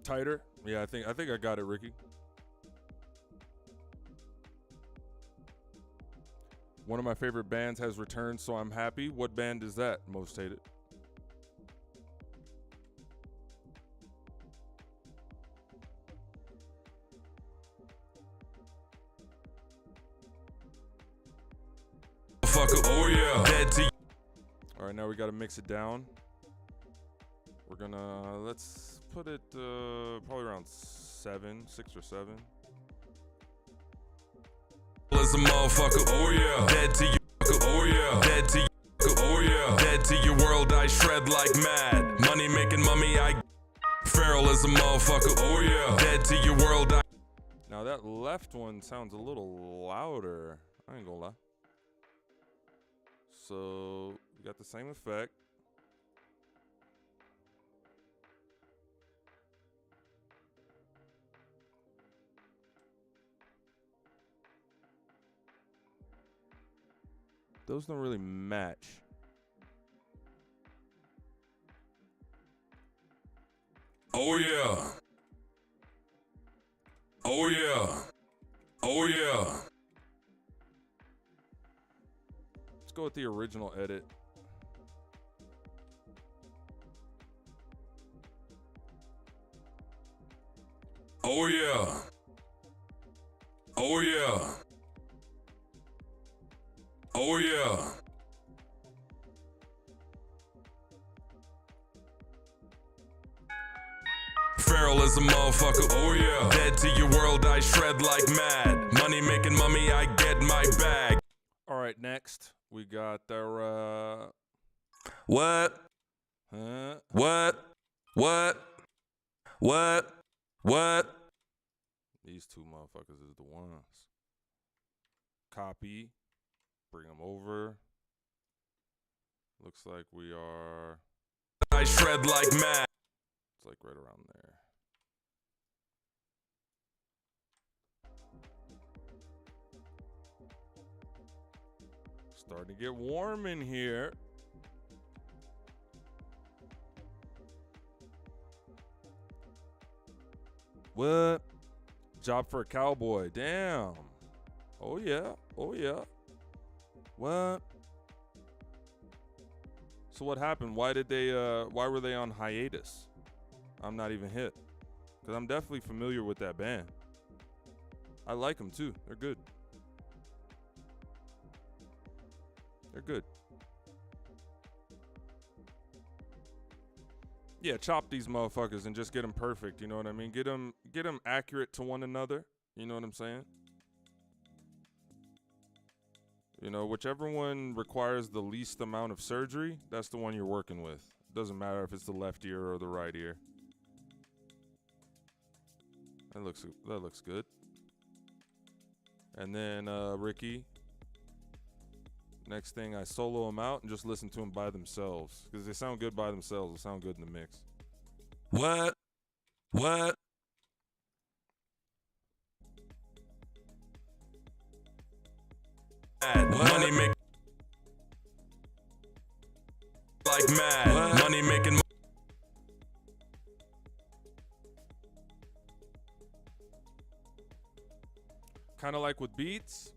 Tighter? Yeah, I think I got it, Ricky. One of my favorite bands has returned, so I'm happy. What band is that? Most hated. Motherfucker, oh yeah. Dead to. All right, now we got to mix it down. We're gonna, let's put it probably around 6 or 7. Is a motherfucker, oh yeah. Dead to you, oh yeah. Dead to you, oh yeah. Dead to your world, I shred like mad. Money making mummy, I. Feral is a motherfucker, oh yeah. Dead to your world, I. Now that left one sounds a little louder. I ain't gonna lie. So we got the same effect. Those don't really match. Oh yeah. Oh yeah. Oh yeah. Let's go with the original edit. Oh yeah. Oh yeah. Oh yeah. Feral is a motherfucker, oh yeah. Dead to your world, I shred like mad. Money making mummy, I get my bag. All right, next we got our What? What? These two motherfuckers is the ones. Copy. Bring them over. Looks like we are. I shred like mad. It's like right around there. Starting to get warm in here. What? Job for a cowboy. Damn. Oh yeah. Oh yeah. What? So what happened? Why were they on hiatus? I'm not even hit. Because I'm definitely familiar with that band. I like them too. They're good. They're good. Yeah, chop these motherfuckers and just get them perfect. You know what I mean? Get them accurate to one another. You know what I'm saying? You know, whichever one requires the least amount of surgery, that's the one you're working with. Doesn't matter if it's the left ear or the right ear. That looks good. And then Ricky, next thing I solo them out and just listen to them by themselves, because they sound good by themselves. They sound good in the mix. What? Money make like mad. Money making. Kind of like with beats.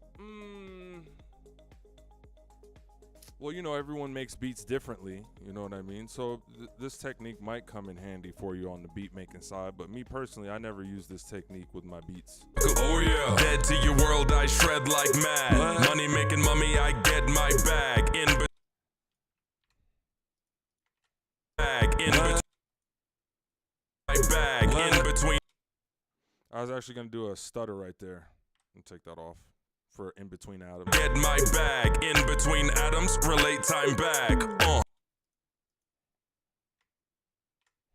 Well, you know, everyone makes beats differently. You know what I mean? So this technique might come in handy for you on the beat making side. But me personally, I never use this technique with my beats. Oh yeah. Dead to your world, I shred like mad. Money making mummy, I get my bag. In between. I was actually gonna do a stutter right there and take that off for in between atoms. Get my bag. In between atoms, relate time back.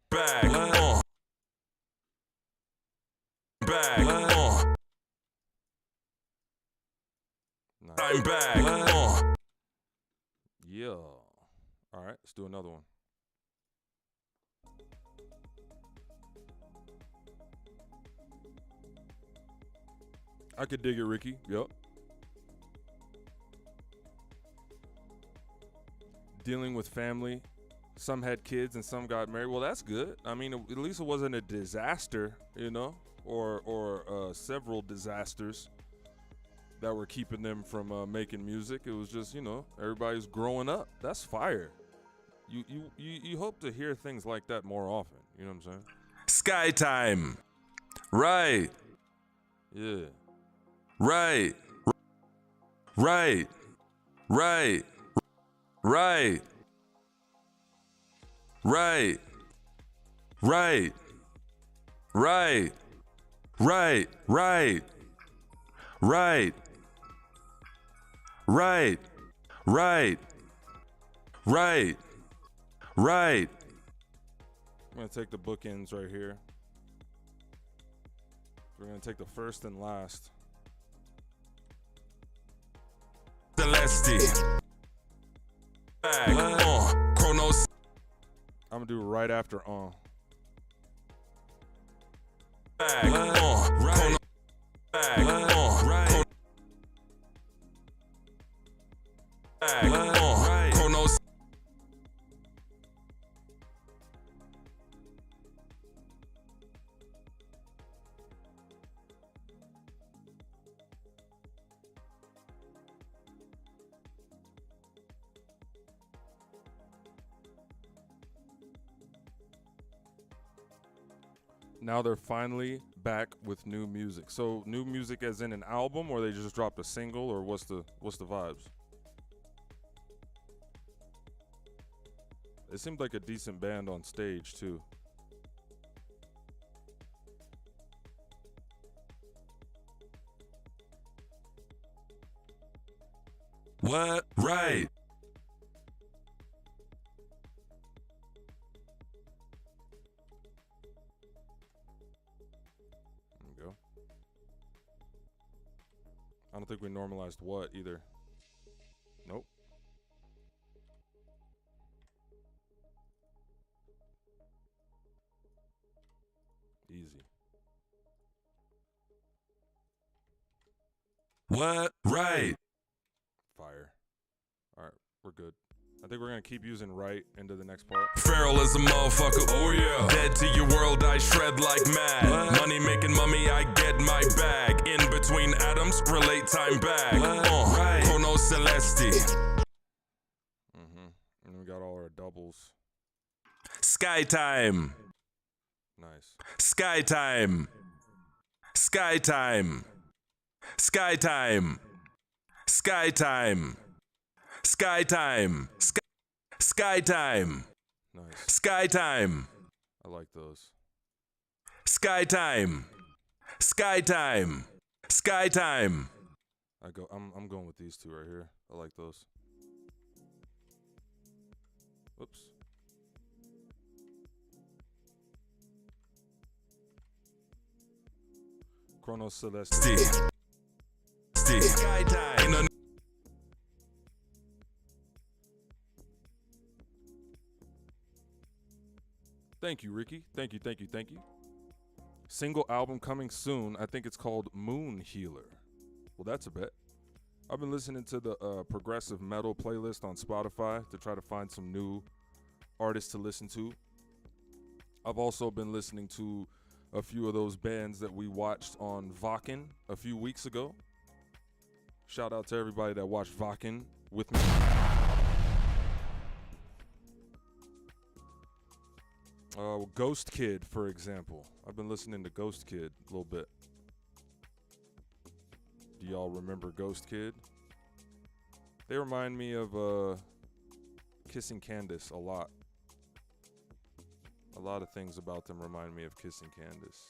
Bag. Bag. Nice. Time bag. Yeah. All right, let's do another one. I could dig it, Ricky. Yep. Dealing with family. Some had kids and some got married. Well, that's good. I mean, at least it wasn't a disaster, you know, or several disasters that were keeping them from making music. It was just, you know, everybody's growing up. That's fire. You hope to hear things like that more often. You know what I'm saying? Sky time. Right. Yeah. Right. Right. Right. Right. Right. Right. Right. Right. Right. Right. Right. Right. Right. Right. I'm going to take the bookends right here. We're going to take the first and last. Celeste. Bag. Chronos. I'm going to do it right after Bag. Right. Bag. Right. Bag. Right. Chronos. Now they're finally back with new music. So new music as in an album, or they just dropped a single, or what's the vibes? It seemed like a decent band on stage too. What? Right. There we go. I don't think we normalized what either. Nope. Easy. What? Right. Fire. All right, we're good. I think we're gonna keep using right into the next part. Feral is a motherfucker. Oh yeah. Dead to your world, I shred like mad. Money making mummy, I get my bag. In between atoms, relate time back. Right. Chrono Celeste. And we got all our doubles. Sky time. Nice. Sky time. Sky time. Sky time. Sky time. Sky time. Sky time. Nice. Sky time. I like those. Sky time. Sky time. Sky time. I'm going with these two right here. I like those. Whoops. Chrono Celeste. Sky time. Thank you, Ricky. Thank you. Single album coming soon. I think it's called Moon Healer. Well, that's a bet. I've been listening to the progressive metal playlist on Spotify to try to find some new artists to listen to. I've also been listening to a few of those bands that we watched on Vakken a few weeks ago. Shout out to everybody that watched Vakken with me. Ghost Kid, for example. I've been listening to Ghost Kid a little bit. Do y'all remember Ghost Kid? They remind me of Kissing Candace a lot. A lot of things about them remind me of Kissing Candace.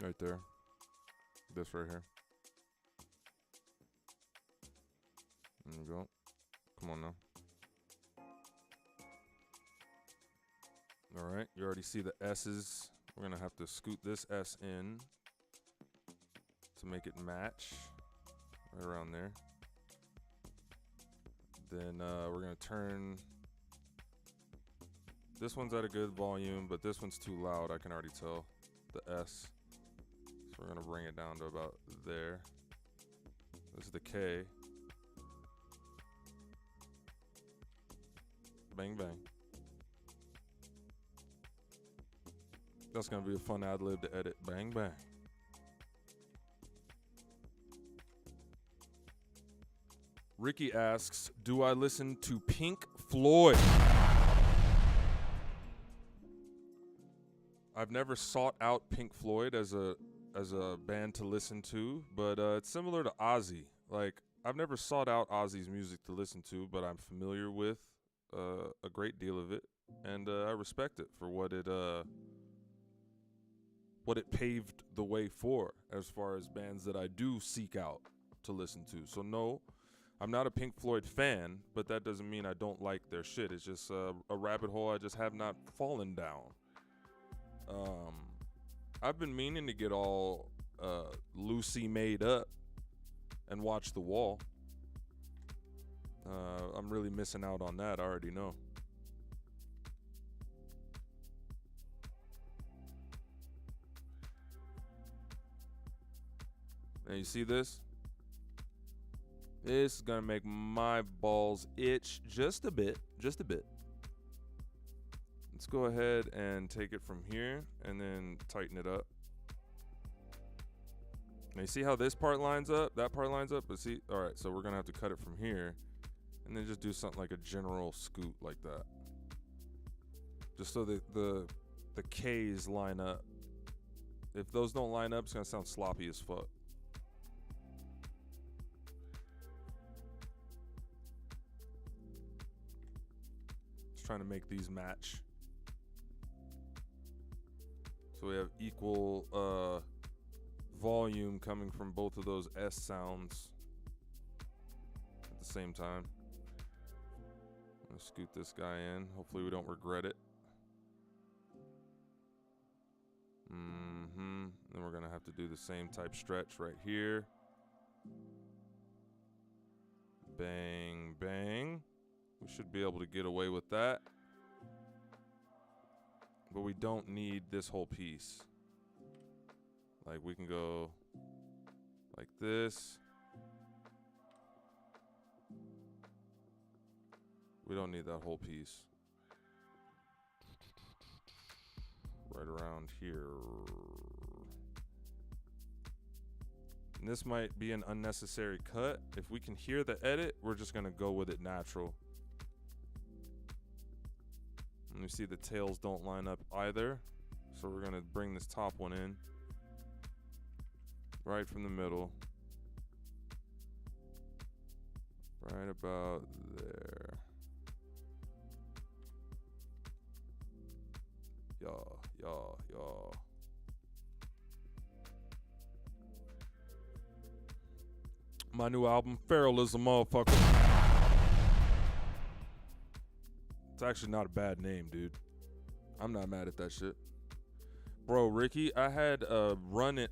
Right there. This right here. There you go. Come on now. All right, you already see the S's. We're gonna have to scoot this S in to make it match right around there. Then we're gonna turn. This one's at a good volume, but this one's too loud. I can already tell the S. So we're gonna bring it down to about there. This is the K. Bang, bang. That's gonna be a fun ad-lib to edit. Bang, bang. Ricky asks, do I listen to Pink Floyd? I've never sought out Pink Floyd as a band to listen to, but it's similar to Ozzy. Like, I've never sought out Ozzy's music to listen to, but I'm familiar with a great deal of it, and I respect it for what it paved the way for, as far as bands that I do seek out to listen to. So no, I'm not a Pink Floyd fan, but that doesn't mean I don't like their shit. It's just a rabbit hole I just have not fallen down. I've been meaning to get all Lucy made up and watch The Wall. I'm really missing out on that. I already know. And you see this? This is gonna make my balls itch just a bit. Just a bit. Let's go ahead and take it from here and then tighten it up. Now you see how this part lines up? That part lines up? But see, all right, so we're gonna have to cut it from here and then just do something like a general scoot like that. Just so that the K's line up. If those don't line up, it's gonna sound sloppy as fuck. Just trying to make these match. So we have equal volume coming from both of those S sounds at the same time. I'm gonna scoot this guy in. Hopefully we don't regret it. Then we're gonna have to do the same type stretch right here. Bang, bang. We should be able to get away with that. But we don't need this whole piece. Like, we can go like this. We don't need that whole piece. Right around here. And this might be an unnecessary cut. If we can hear the edit, we're just gonna go with it natural. And you see the tails don't line up either. So we're gonna bring this top one in. Right from the middle. Right about there. Y'all. My new album, Feral is a motherfucker. It's actually not a bad name, dude. I'm not mad at that shit. Bro, Ricky, I had a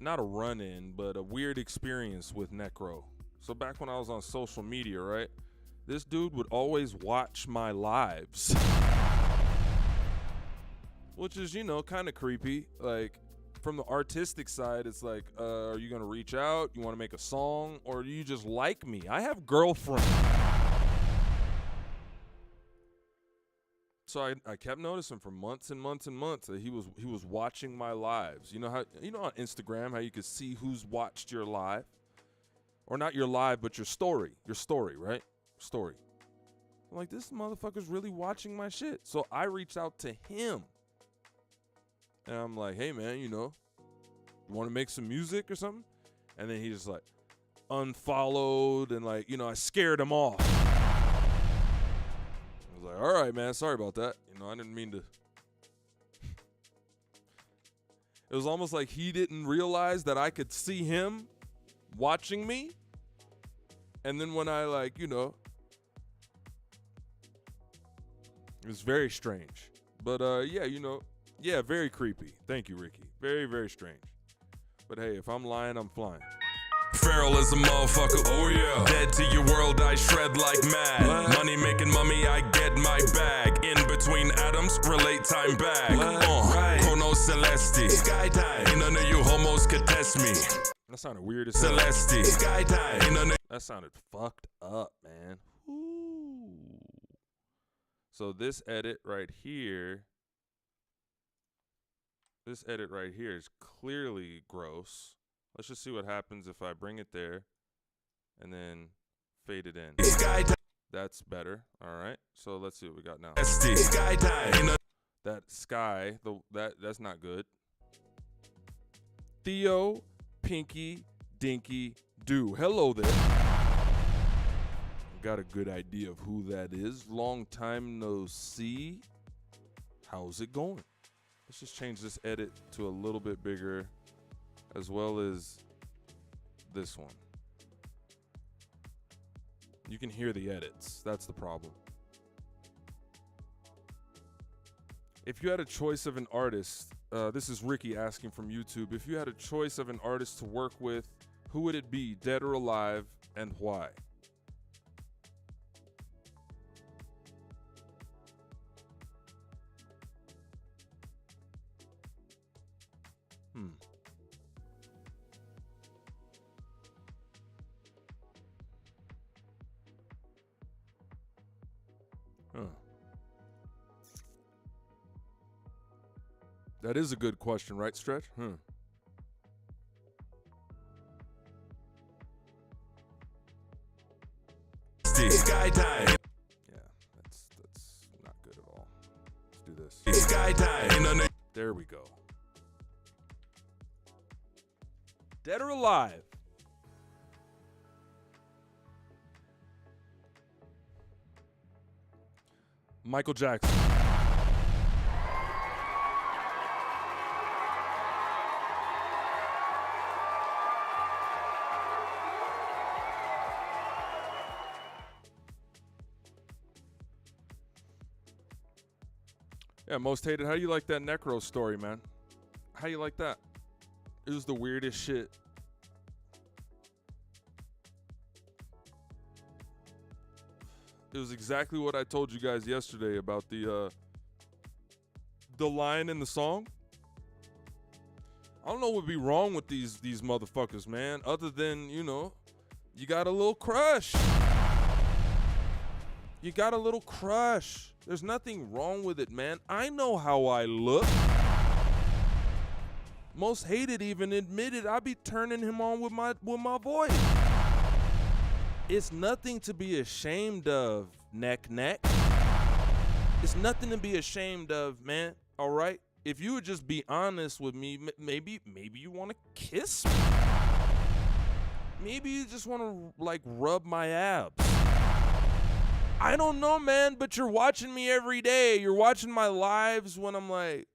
not a run-in, but a weird experience with Necro. So back when I was on social media, right? This dude would always watch my lives. Which is, you know, kind of creepy. Like, from the artistic side, it's like, are you going to reach out? You want to make a song? Or do you just like me? I have girlfriends. So I kept noticing for months and months and months that he was watching my lives. You know on Instagram how you could see who's watched your live, or not your live, but your story, right? Story. I'm like, this motherfucker's really watching my shit. So I reached out to him, and I'm like, hey man, you want to make some music or something? And then he just like unfollowed, and like I scared him off. I was like, all right, man, sorry about that. I didn't mean to. It was almost like he didn't realize that I could see him watching me. And then when I it was very strange. But yeah, very creepy. Thank you, Ricky. Very, very strange. But hey, if I'm lying, I'm flying. Feral as a motherfucker, oh yeah. Dead to your world, I shred like mad. What? Money making mummy, I get my bag. In between atoms, relate time back. Right. Chrono Celesti, skytime. Ain't none of you homos could test me. That sounded weird as hell. Celesti, skytime. Ain't none of that sounded fucked up, man. Ooh. So this edit right here is clearly gross. Let's just see what happens if I bring it there and then fade it in. That's better. All right. So let's see what we got now. That sky, that's not good. Theo, Pinky, Dinky, Do. Hello there. Got a good idea of who that is. Long time no see. How's it going? Let's just change this edit to a little bit bigger, as well as this one. You can hear the edits. That's the problem. If you had a choice of an artist, this is Ricky asking from YouTube. If you had a choice of an artist to work with, who would it be, dead or alive, and why? That is a good question, right, Stretch? Skytime. Yeah, that's not good at all. Let's do this. Skytime. There we go. Dead or alive? Michael Jackson. Yeah, most hated. How you like that Necro story, man? How you like that? It was the weirdest shit. It was exactly what I told you guys yesterday about the line in the song. I don't know what would be wrong with these motherfuckers, man, other than, you got a little crush. You got a little crush. There's nothing wrong with it, man. I know how I look. Most hated even admitted I be turning him on with my voice. It's nothing to be ashamed of, neck. It's nothing to be ashamed of, man. All right? If you would just be honest with me, maybe you want to kiss me. Maybe you just want to rub my abs. I don't know, man, but you're watching me every day. You're watching my lives when I'm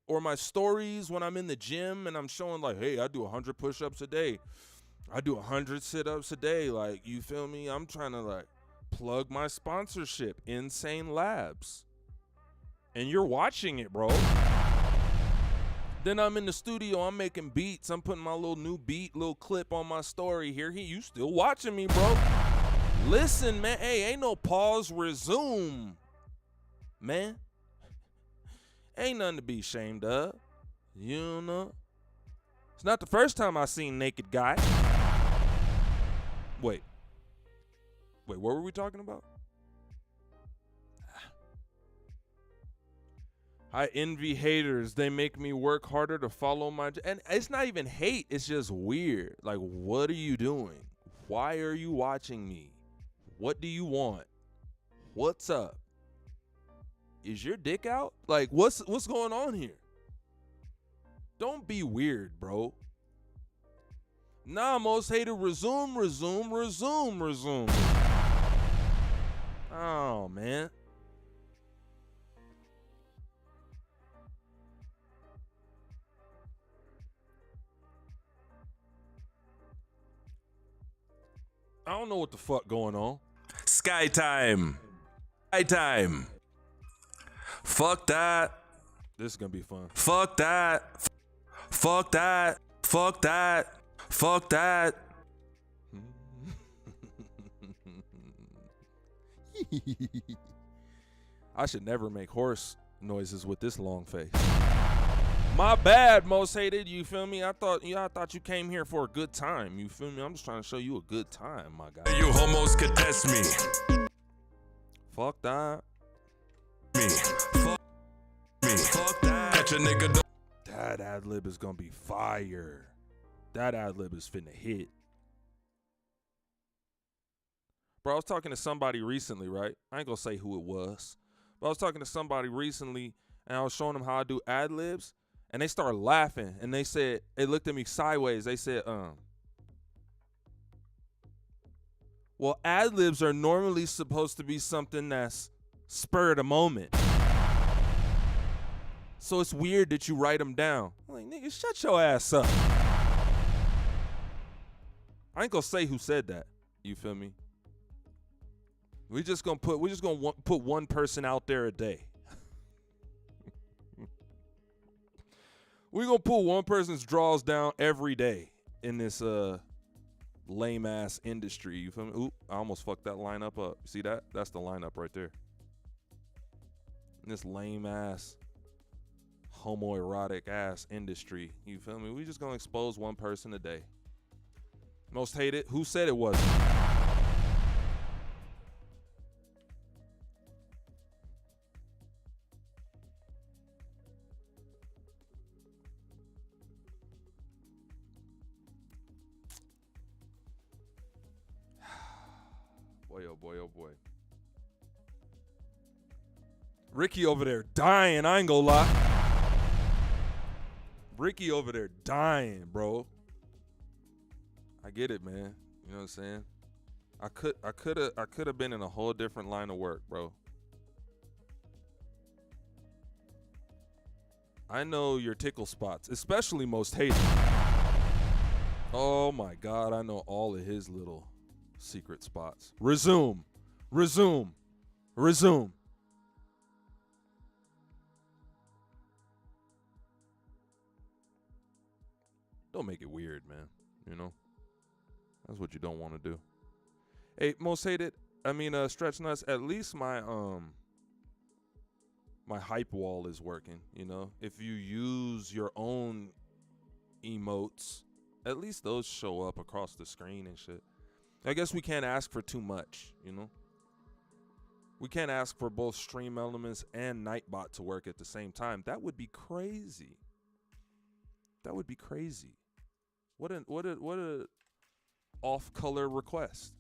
or my stories when I'm in the gym and I'm showing hey, I do 100 push-ups a day. I do 100 sit-ups a day. You feel me? I'm trying to plug my sponsorship, Insane Labs. And you're watching it, bro. Then I'm in the studio, I'm making beats. I'm putting my little new little clip on my story here. You still watching me, bro. Listen, man. Hey, ain't no pause, resume, man. Ain't nothing to be ashamed of. You know? It's not the first time I seen naked guy. Wait, what were we talking about? I envy haters. They make me work harder to follow my... And it's not even hate. It's just weird. Like, what are you doing? Why are you watching me? What do you want? What's up? Is your dick out? Like, what's going on here? Don't be weird, bro. Nah, most hated. Resume. Oh, man. I don't know what the fuck going on. Sky time. Sky time. Fuck that. This is gonna be fun. Fuck that. Fuck that. Fuck that. Fuck that. I should never make horse noises with this long face. My bad, most hated. You feel me? I thought you came here for a good time. You feel me? I'm just trying to show you a good time, my guy. You homos could test me. Fuck that. Me. Fuck me. Fuck that. Catch a nigga. That ad lib is gonna be fire. That ad lib is finna hit. Bro, I was talking to somebody recently, right? I ain't gonna say who it was, but I was talking to somebody recently, and I was showing them how I do ad libs, and they started laughing, and they looked at me sideways. They said, well, ad libs are normally supposed to be something that's spur of the moment. So it's weird that you write them down. I'm like, nigga, shut your ass up. I ain't gonna say who said that. You feel me? We're just gonna put one person out there a day. We're gonna pull one person's draws down every day in this lame ass industry. You feel me? Oop, I almost fucked that lineup up. See that? That's the lineup right there. In this lame ass, homoerotic ass industry. You feel me? We just gonna expose one person a day. Most hated. Who said it wasn't? Boy, oh boy, oh boy. Ricky over there dying, I ain't gonna lie. Ricky over there dying, bro. I get it, man. You know what I'm saying? I could have been in a whole different line of work, bro. I know your tickle spots, especially most hated. Oh my God, I know all of his little secret spots. Resume. Don't make it weird, man. You know? That's what you don't want to do. Hey, most hated. Stretch nuts. At least my my hype wall is working. You know, if you use your own emotes, at least those show up across the screen and shit. I guess we can't ask for too much. You know, we can't ask for both Stream Elements and Nightbot to work at the same time. That would be crazy. That would be crazy. What a off-color request.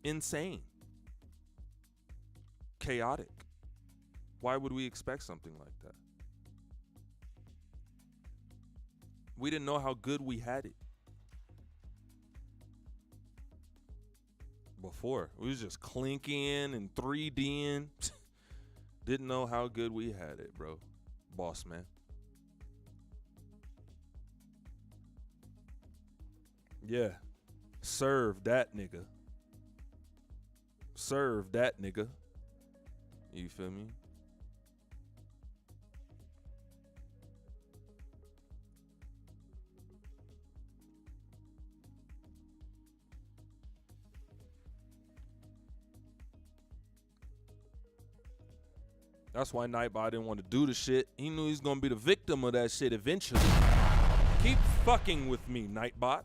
Insane. Chaotic. Why would we expect something like that? We didn't know how good we had it before. We was just clinking and 3Ding. Didn't know how good we had it, bro. Boss man. Yeah. Serve that nigga. Serve that nigga. You feel me? That's why Nightbot didn't want to do the shit. He knew he was going to be the victim of that shit eventually. Keep fucking with me, Nightbot.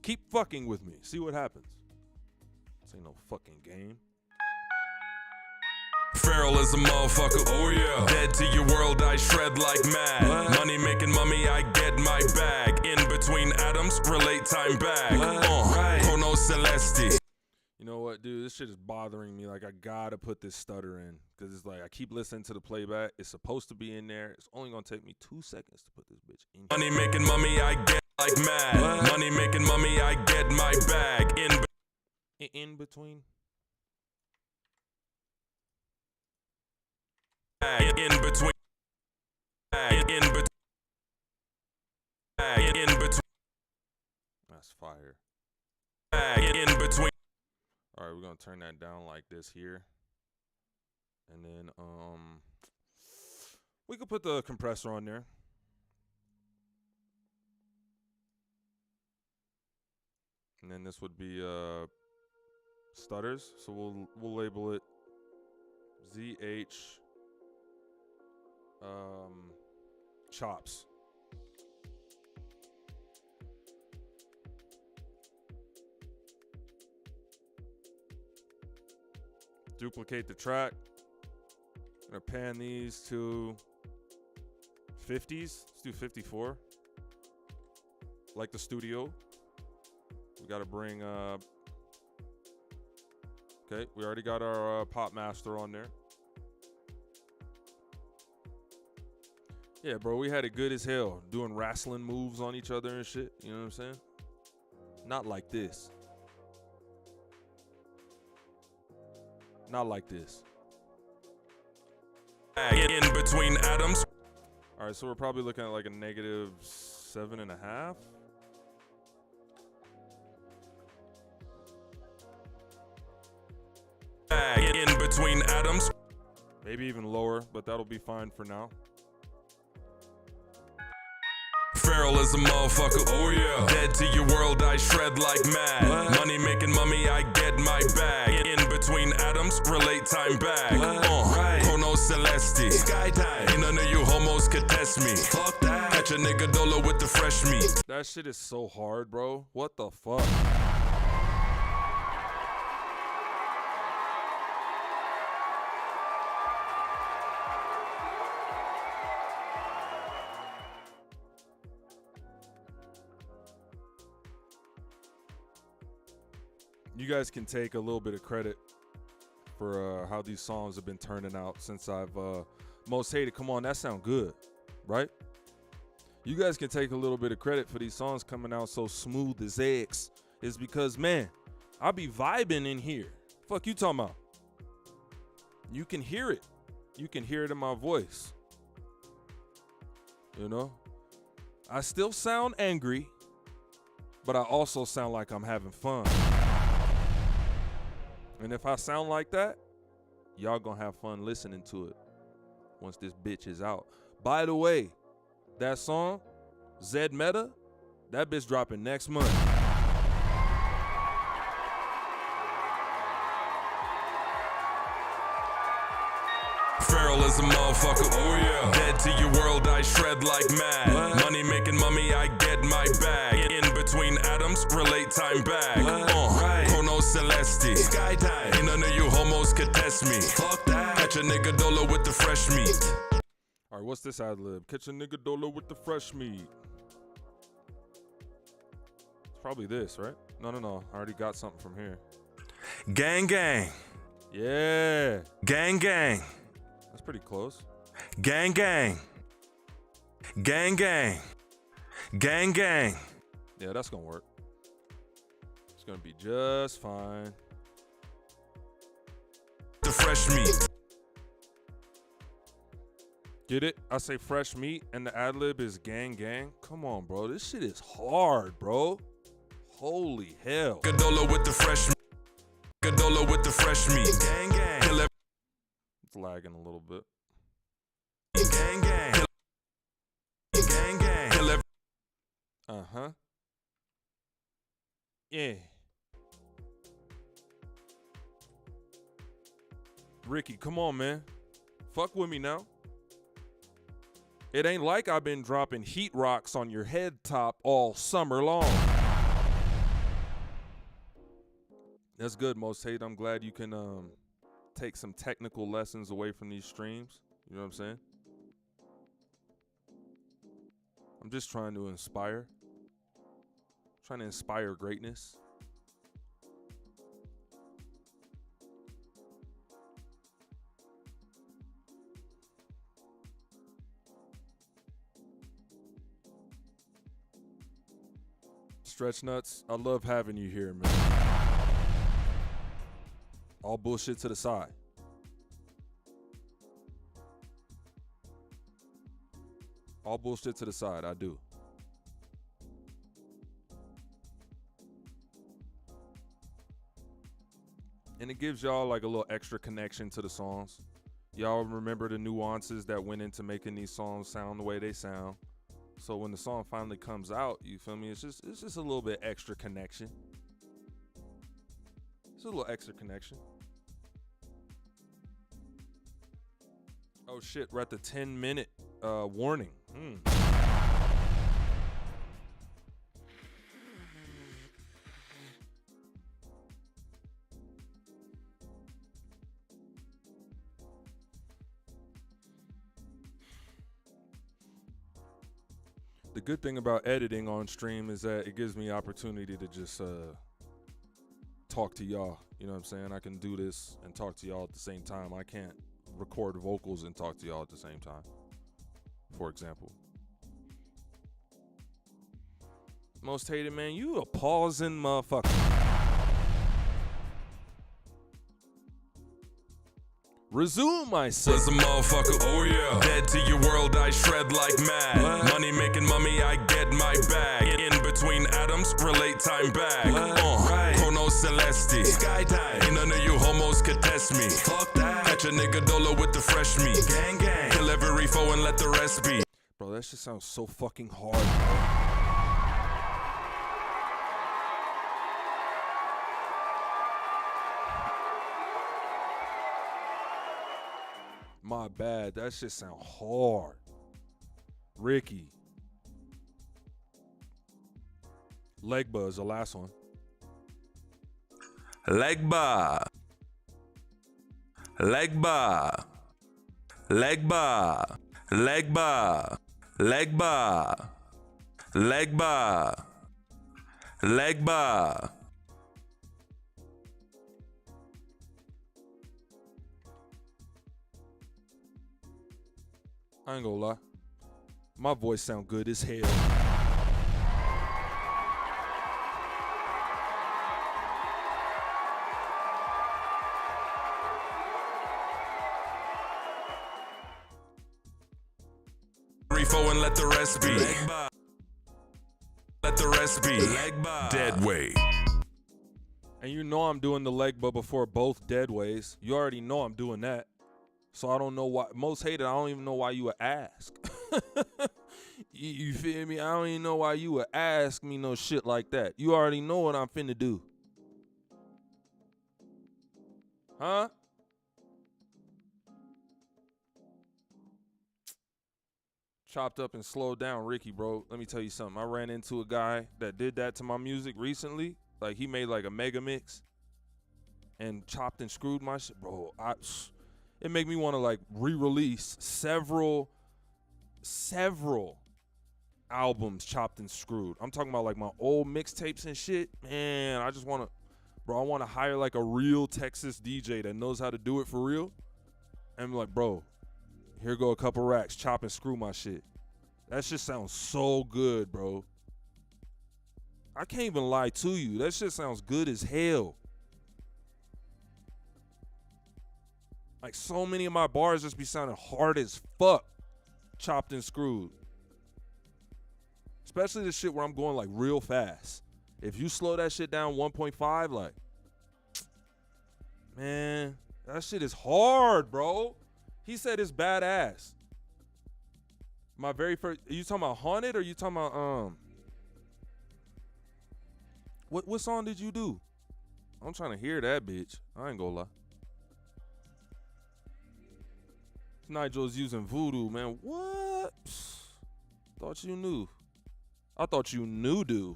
Keep fucking with me. See what happens. This ain't no fucking game. Feral as a motherfucker. Oh yeah. Dead to your world, I shred like mad. What? Money making mummy, I get my bag. In between atoms, relate time back. Right. Chrono Celesti. You know what, dude? This shit is bothering me. Like, I gotta put this stutter in. Because it's like, I keep listening to the playback. It's supposed to be in there. It's only gonna take me 2 seconds to put this bitch in. Money making mummy, I get like mad. What? Money making mummy, I get my bag. In between? In between. In between. That's fire. In between. All right, we're gonna turn that down like this here, and then we could put the compressor on there. And then this would be stutters, so we'll label it ZH chops. Duplicate the track. I'm gonna pan these to 50s. Let's do 54. Like the studio. We gotta bring okay, we already got our pop master on there. Yeah, bro, we had it good as hell doing wrestling moves on each other and shit. You know what I'm saying? Not like this. Not like this. In between atoms. All right, so we're probably looking at like a -7.5. In between atoms. Maybe even lower, but that'll be fine for now. Feral as a motherfucker. Oh yeah. Dead to your world, I shred like mad. What? Money making mummy, I get my bag. In between atoms, relate time back. Right. Chrono Celesti. Skydive. Ain't none of you homos could test me. Fuck that. Catch a nigga dolo with the fresh meat. That shit is so hard, bro. What the fuck? You guys can take a little bit of credit for how these songs have been turning out since I've most hated. Come on, that sound good, right? You guys can take a little bit of credit for these songs coming out so smooth as eggs. Is because, man, I be vibing in here. Fuck you talking about? You can hear it. You can hear it in my voice. You know? I still sound angry, but I also sound like I'm having fun. And if I sound like that, y'all gonna have fun listening to it once this bitch is out. By the way, that song, Zed Meta, that bitch dropping next month. Feral as a motherfucker. Oh yeah. Dead to your world, I shred like mad. What? Money making mummy, I get my bag. In between atoms, relate time back. Right. Chrono Celesti. Skydive. Ain't none of you homos could test me. Fuck that. Catch a nigga dolo with the fresh meat. All right, what's this ad lib? Catch a nigga dolo with the fresh meat. It's probably this, right? No. I already got something from here. Gang gang. Yeah. Gang gang. That's pretty close. Gang gang. Gang gang. Gang gang. Yeah, that's gonna work. It's gonna be just fine. The fresh meat. Get it? I say fresh meat and the ad lib is gang gang. Come on, bro. This shit is hard, bro. Holy hell. Gadola with the fresh meat. Gadola with the fresh meat. Gang gang. It's lagging a little bit. Gang gang. Gang gang. Uh-huh. Yeah. Ricky, come on, man. Fuck with me now. It ain't like I've been dropping heat rocks on your head top all summer long. That's good, Most Hate. I'm glad you can take some technical lessons away from these streams. You know what I'm saying? I'm just trying to inspire. Trying to inspire greatness. Stretch Nuts, I love having you here, man. All bullshit to the side. All bullshit to the side, I do. And it gives y'all like a little extra connection to the songs. Y'all remember the nuances that went into making these songs sound the way they sound. So when the song finally comes out, you feel me? It's just a little bit extra connection. It's a little extra connection. Oh shit, we're at the 10-minute warning. The good thing about editing on stream is that it gives me opportunity to just talk to y'all. You know what I'm saying? I can do this and talk to y'all at the same time. I can't record vocals and talk to y'all at the same time, for example. Most hated man, you a pausing motherfucker. Resume, I say. Was a motherfucker, oh yeah. Dead to your world, I shred like mad. What? Money making mummy, I get my bag. In between atoms, relate time back. Right. Chrono Celesti. Skydive. Ain't none of you homos could test me. Fuck that. Catch a nigga dolo with the fresh meat. Gang gang. Kill every foe and let the rest be. Bro, that shit sounds so fucking hard, bro. My bad. That shit sound hard. Ricky. Legba is the last one. Legba. Legba. Legba. Legba. Legba. Legba. Legba. I ain't gonna lie. My voice sound good as hell. Refo and let the rest be. Let the rest be. Dead weight. And you know I'm doing the Legba before both dead ways. You already know I'm doing that. So I don't know why. Most hated, I don't even know why you would ask. You feel me? I don't even know why you would ask me no shit like that. You already know what I'm finna do. Huh? Chopped up and slowed down, Ricky, bro. Let me tell you something. I ran into a guy that did that to my music recently. Like, he made like a mega mix and chopped and screwed my shit. Bro, it made me want to like re-release several albums chopped and screwed. I'm talking about like my old mixtapes and shit. Man, I just want to, bro, I want to hire like a real Texas DJ that knows how to do it for real. And be like, bro, here go a couple racks, chop and screw my shit. That shit sounds so good, bro. I can't even lie to you. That shit sounds good as hell. Like, so many of my bars just be sounding hard as fuck, chopped and screwed. Especially the shit where I'm going like real fast. If you slow that shit down 1.5, like, man, that shit is hard, bro. He said it's badass. My very first, are you talking about Haunted or you talking about, what song did you do? I'm trying to hear that bitch. I ain't gonna lie. Nigel's using voodoo, man. What? Thought you knew. I thought you knew, dude.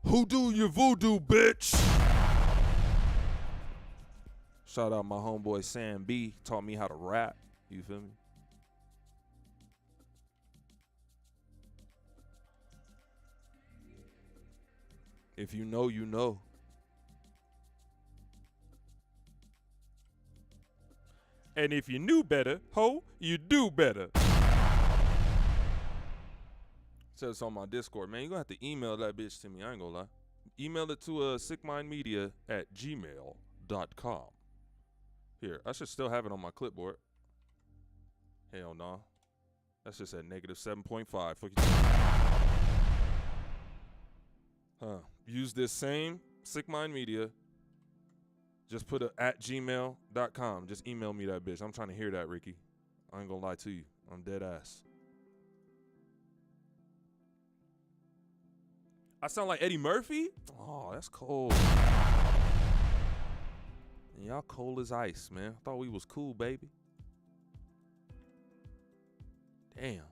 Who Who do your voodoo, bitch? Shout out my homeboy Sam B. Taught me how to rap. You feel me? If you know, you know. And if you knew better, ho, you do better. Says on my Discord, man, you're going to have to email that bitch to me. I ain't going to lie. Email it to sickmindmedia@gmail.com. Here, I should still have it on my clipboard. Hell no. That's just at -7.5. Use this same sickmindmedia. Just put it at gmail.com. Just email me that bitch. I'm trying to hear that, Ricky. I ain't gonna lie to you. I'm dead ass. I sound like Eddie Murphy? Oh, that's cold. And y'all cold as ice, man. I thought we was cool, baby. Damn.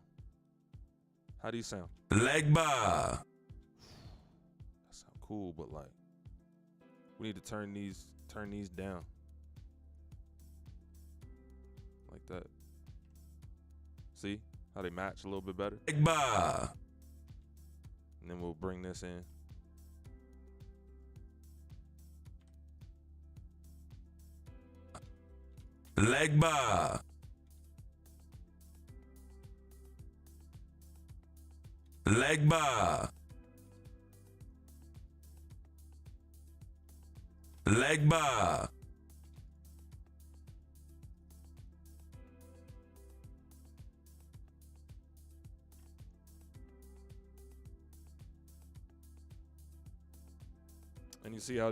How do you sound? Leg bar. That sound cool, but like, we need to turn these down. Like that. See how they match a little bit better? Leg bar. And then we'll bring this in. Leg bar. Leg bar. Leg bar. And you see how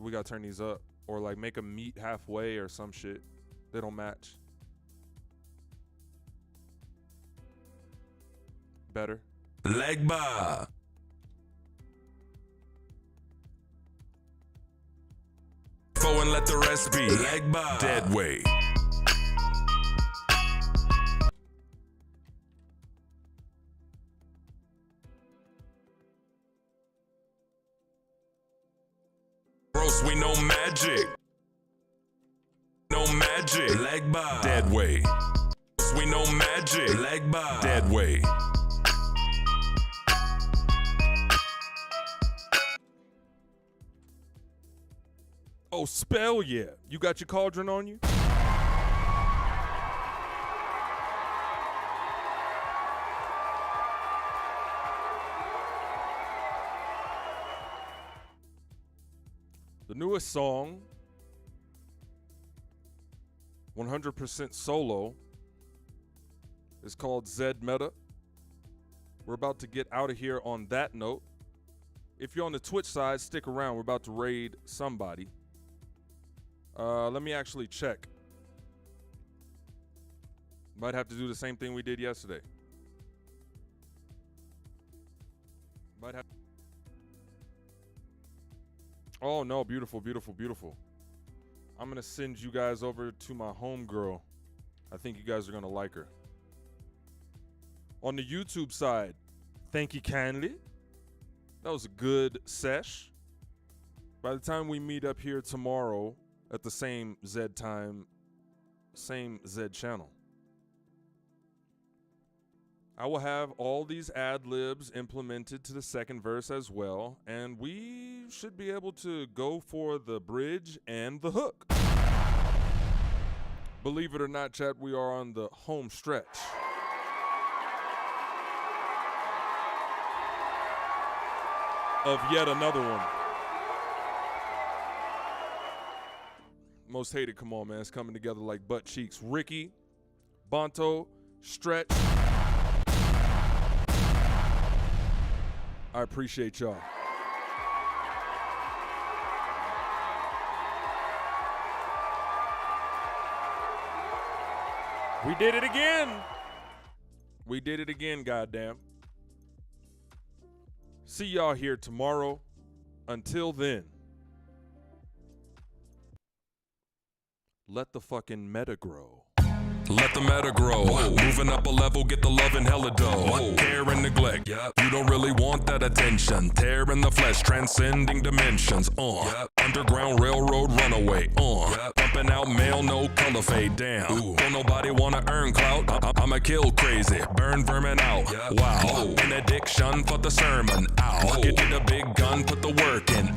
we gotta turn these up, or like make them meet halfway or some shit. They don't match. Better. Leg bar. And let the rest be. Leg bar. Dead weight. Gross, we know magic. No magic. Leg bar. Dead weight. We know magic. Leg bar. Dead weight. Oh, spell yeah. You got your cauldron on you? The newest song, 100% solo, is called Zed Meta. We're about to get out of here on that note. If you're on the Twitch side, stick around. We're about to raid somebody. Let me actually check. Might have to do the same thing we did yesterday. Might have. Oh no, beautiful, beautiful, beautiful. I'm gonna send you guys over to my homegirl. I think you guys are gonna like her. On the YouTube side, thank you kindly. That was a good sesh. By the time we meet up here tomorrow at the same Zed time, same Zed channel, I will have all these ad-libs implemented to the second verse as well, and we should be able to go for the bridge and the hook. Believe it or not, chat, we are on the home stretch. Of yet another one. Most hated, come on, man. It's coming together like butt cheeks. Ricky, Bonto, Stretch. I appreciate y'all. We did it again. We did it again, goddamn. See y'all here tomorrow. Until then, let the fucking meta grow. let the meta grow. Moving up a level, get the love and hella dough. Care and neglect, you don't really want that attention. Tear in the flesh, transcending dimensions. Underground railroad runaway. Pumping out mail, no color fade. Damn, don't nobody wanna earn clout. I'ma kill crazy, burn vermin out. Wow, an addiction for the sermon. Ow, get to the big gun, put the work in.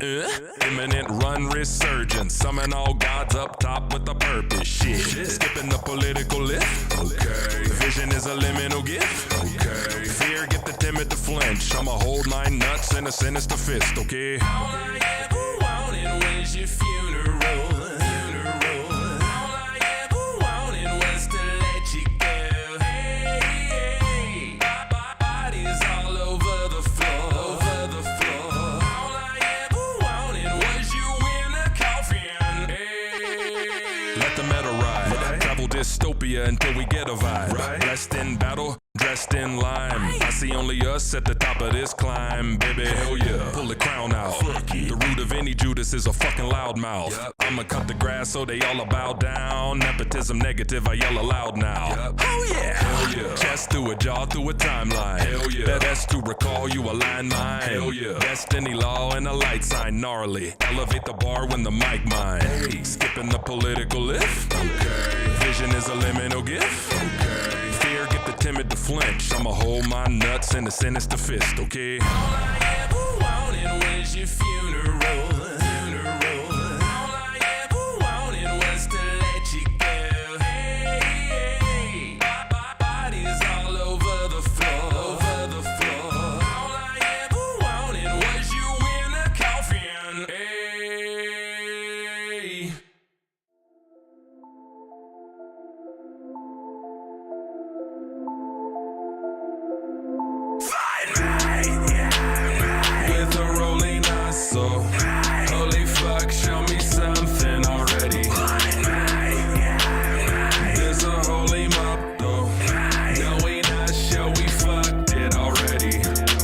Imminent run resurgence. Summon all gods up top with a purpose. Shit. Skipping the political lift. Okay. Vision is a liminal gift. Okay. Fear get the timid to flinch. I'ma hold my nuts in a sinister fist. Okay. All I ever wanted was your funeral. All I ever wanted was to let you go. Hey, bodies all over the floor. All I ever wanted was you in a coffin. Hey. Let the meta ride. Travel dystopia until we get a vibe. Blessed in battle, dressed in lime. I see only us at the top of this climb, baby. Hell yeah. Pull the crown out. The root of any Judas is a fucking loudmouth. I'ma cut the grass so they all bow down. Nepotism negative, I yell aloud now. Oh yeah. Hell yeah. Chest through a jaw, through a timeline. Hell yeah. Best to recall you align mine. Hell yeah. Destiny law and a light sign gnarly. Elevate the bar when the mic mine. Hey. Skipping the political lift. Okay. Vision is a liminal gift. Okay. Fear get the timid to flinch. I'ma hold my nuts in a sinister fist, okay? All I ever wanted was your funeral. All I ever wanted was to let you go. Hey, bodies all over the floor. All I ever wanted was you in a coffin. Hey. With a rolling nozzle. Holy fuck, show me something already. There's a holy mop though. No, we not sure we fucked it already.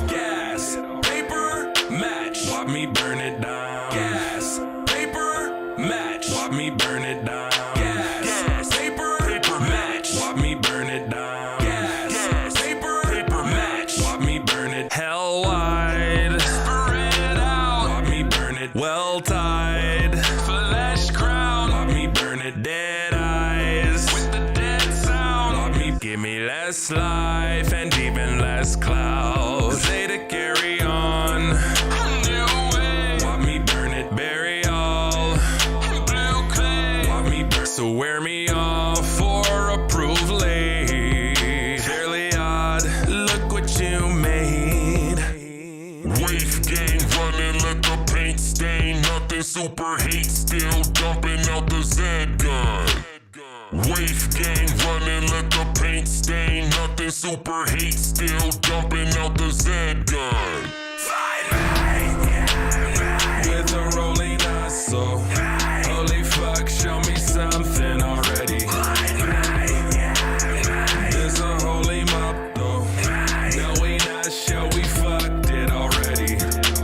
Gas, paper, match. Watch me burn it down. Gas, paper, match. Watch me burn it down. Gas, paper, match. Watch me burn it down. Gas, paper, match. Watch me burn it. Hell wide, Spread out. watch me burn it. Well tied. Flesh crown. Watch me burn it. Dead eyes. With the dead sound. Watch me give me less life and even less clouds. Say to carry on. New way. Watch me burn it. Bury all. Blue clay. Watch me burn. So wear me off for approved late. Fairly odd. Look what you made. Wave gang running like a paint stain. Nothing super hate, still dumping out the Z gun. Wave gang running like a paint stain. Nothing super hate, still dumping out the Z gun. With a rolling nozzle. Holy fuck, show me something already. There's a holy mop though. No, we not sure we fucked it already.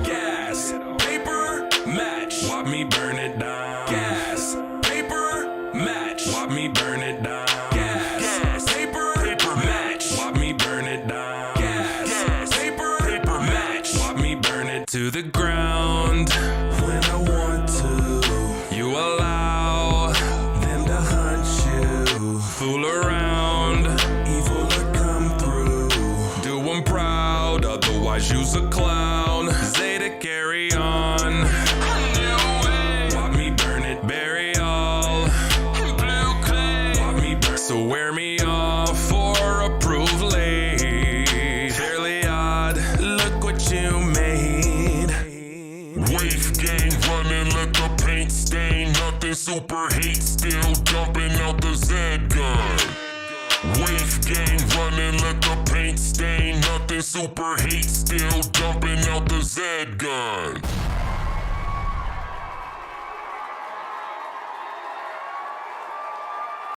Gas, paper, match. Watch me burn it down. Gas, paper, match. Watch me burn it down. Gas, paper, match. Watch me burn it down. Gas, paper, match. Watch me burn it To the ground when I want to. You allow them to hunt you. Fool around, evil to come through. Do 'em proud, otherwise you's a clown. Zeta carry on. Watch me burn it. Bury all. Blue clay. Watch me burn. So wear me off for approved late. Fairly odd. Look what you made. Wave gang running like a paint stain. Nothing super hate, still dumping out the Z gun. Wave gang running like a paint stain. Nothing super hate, still dumping out the Z gun.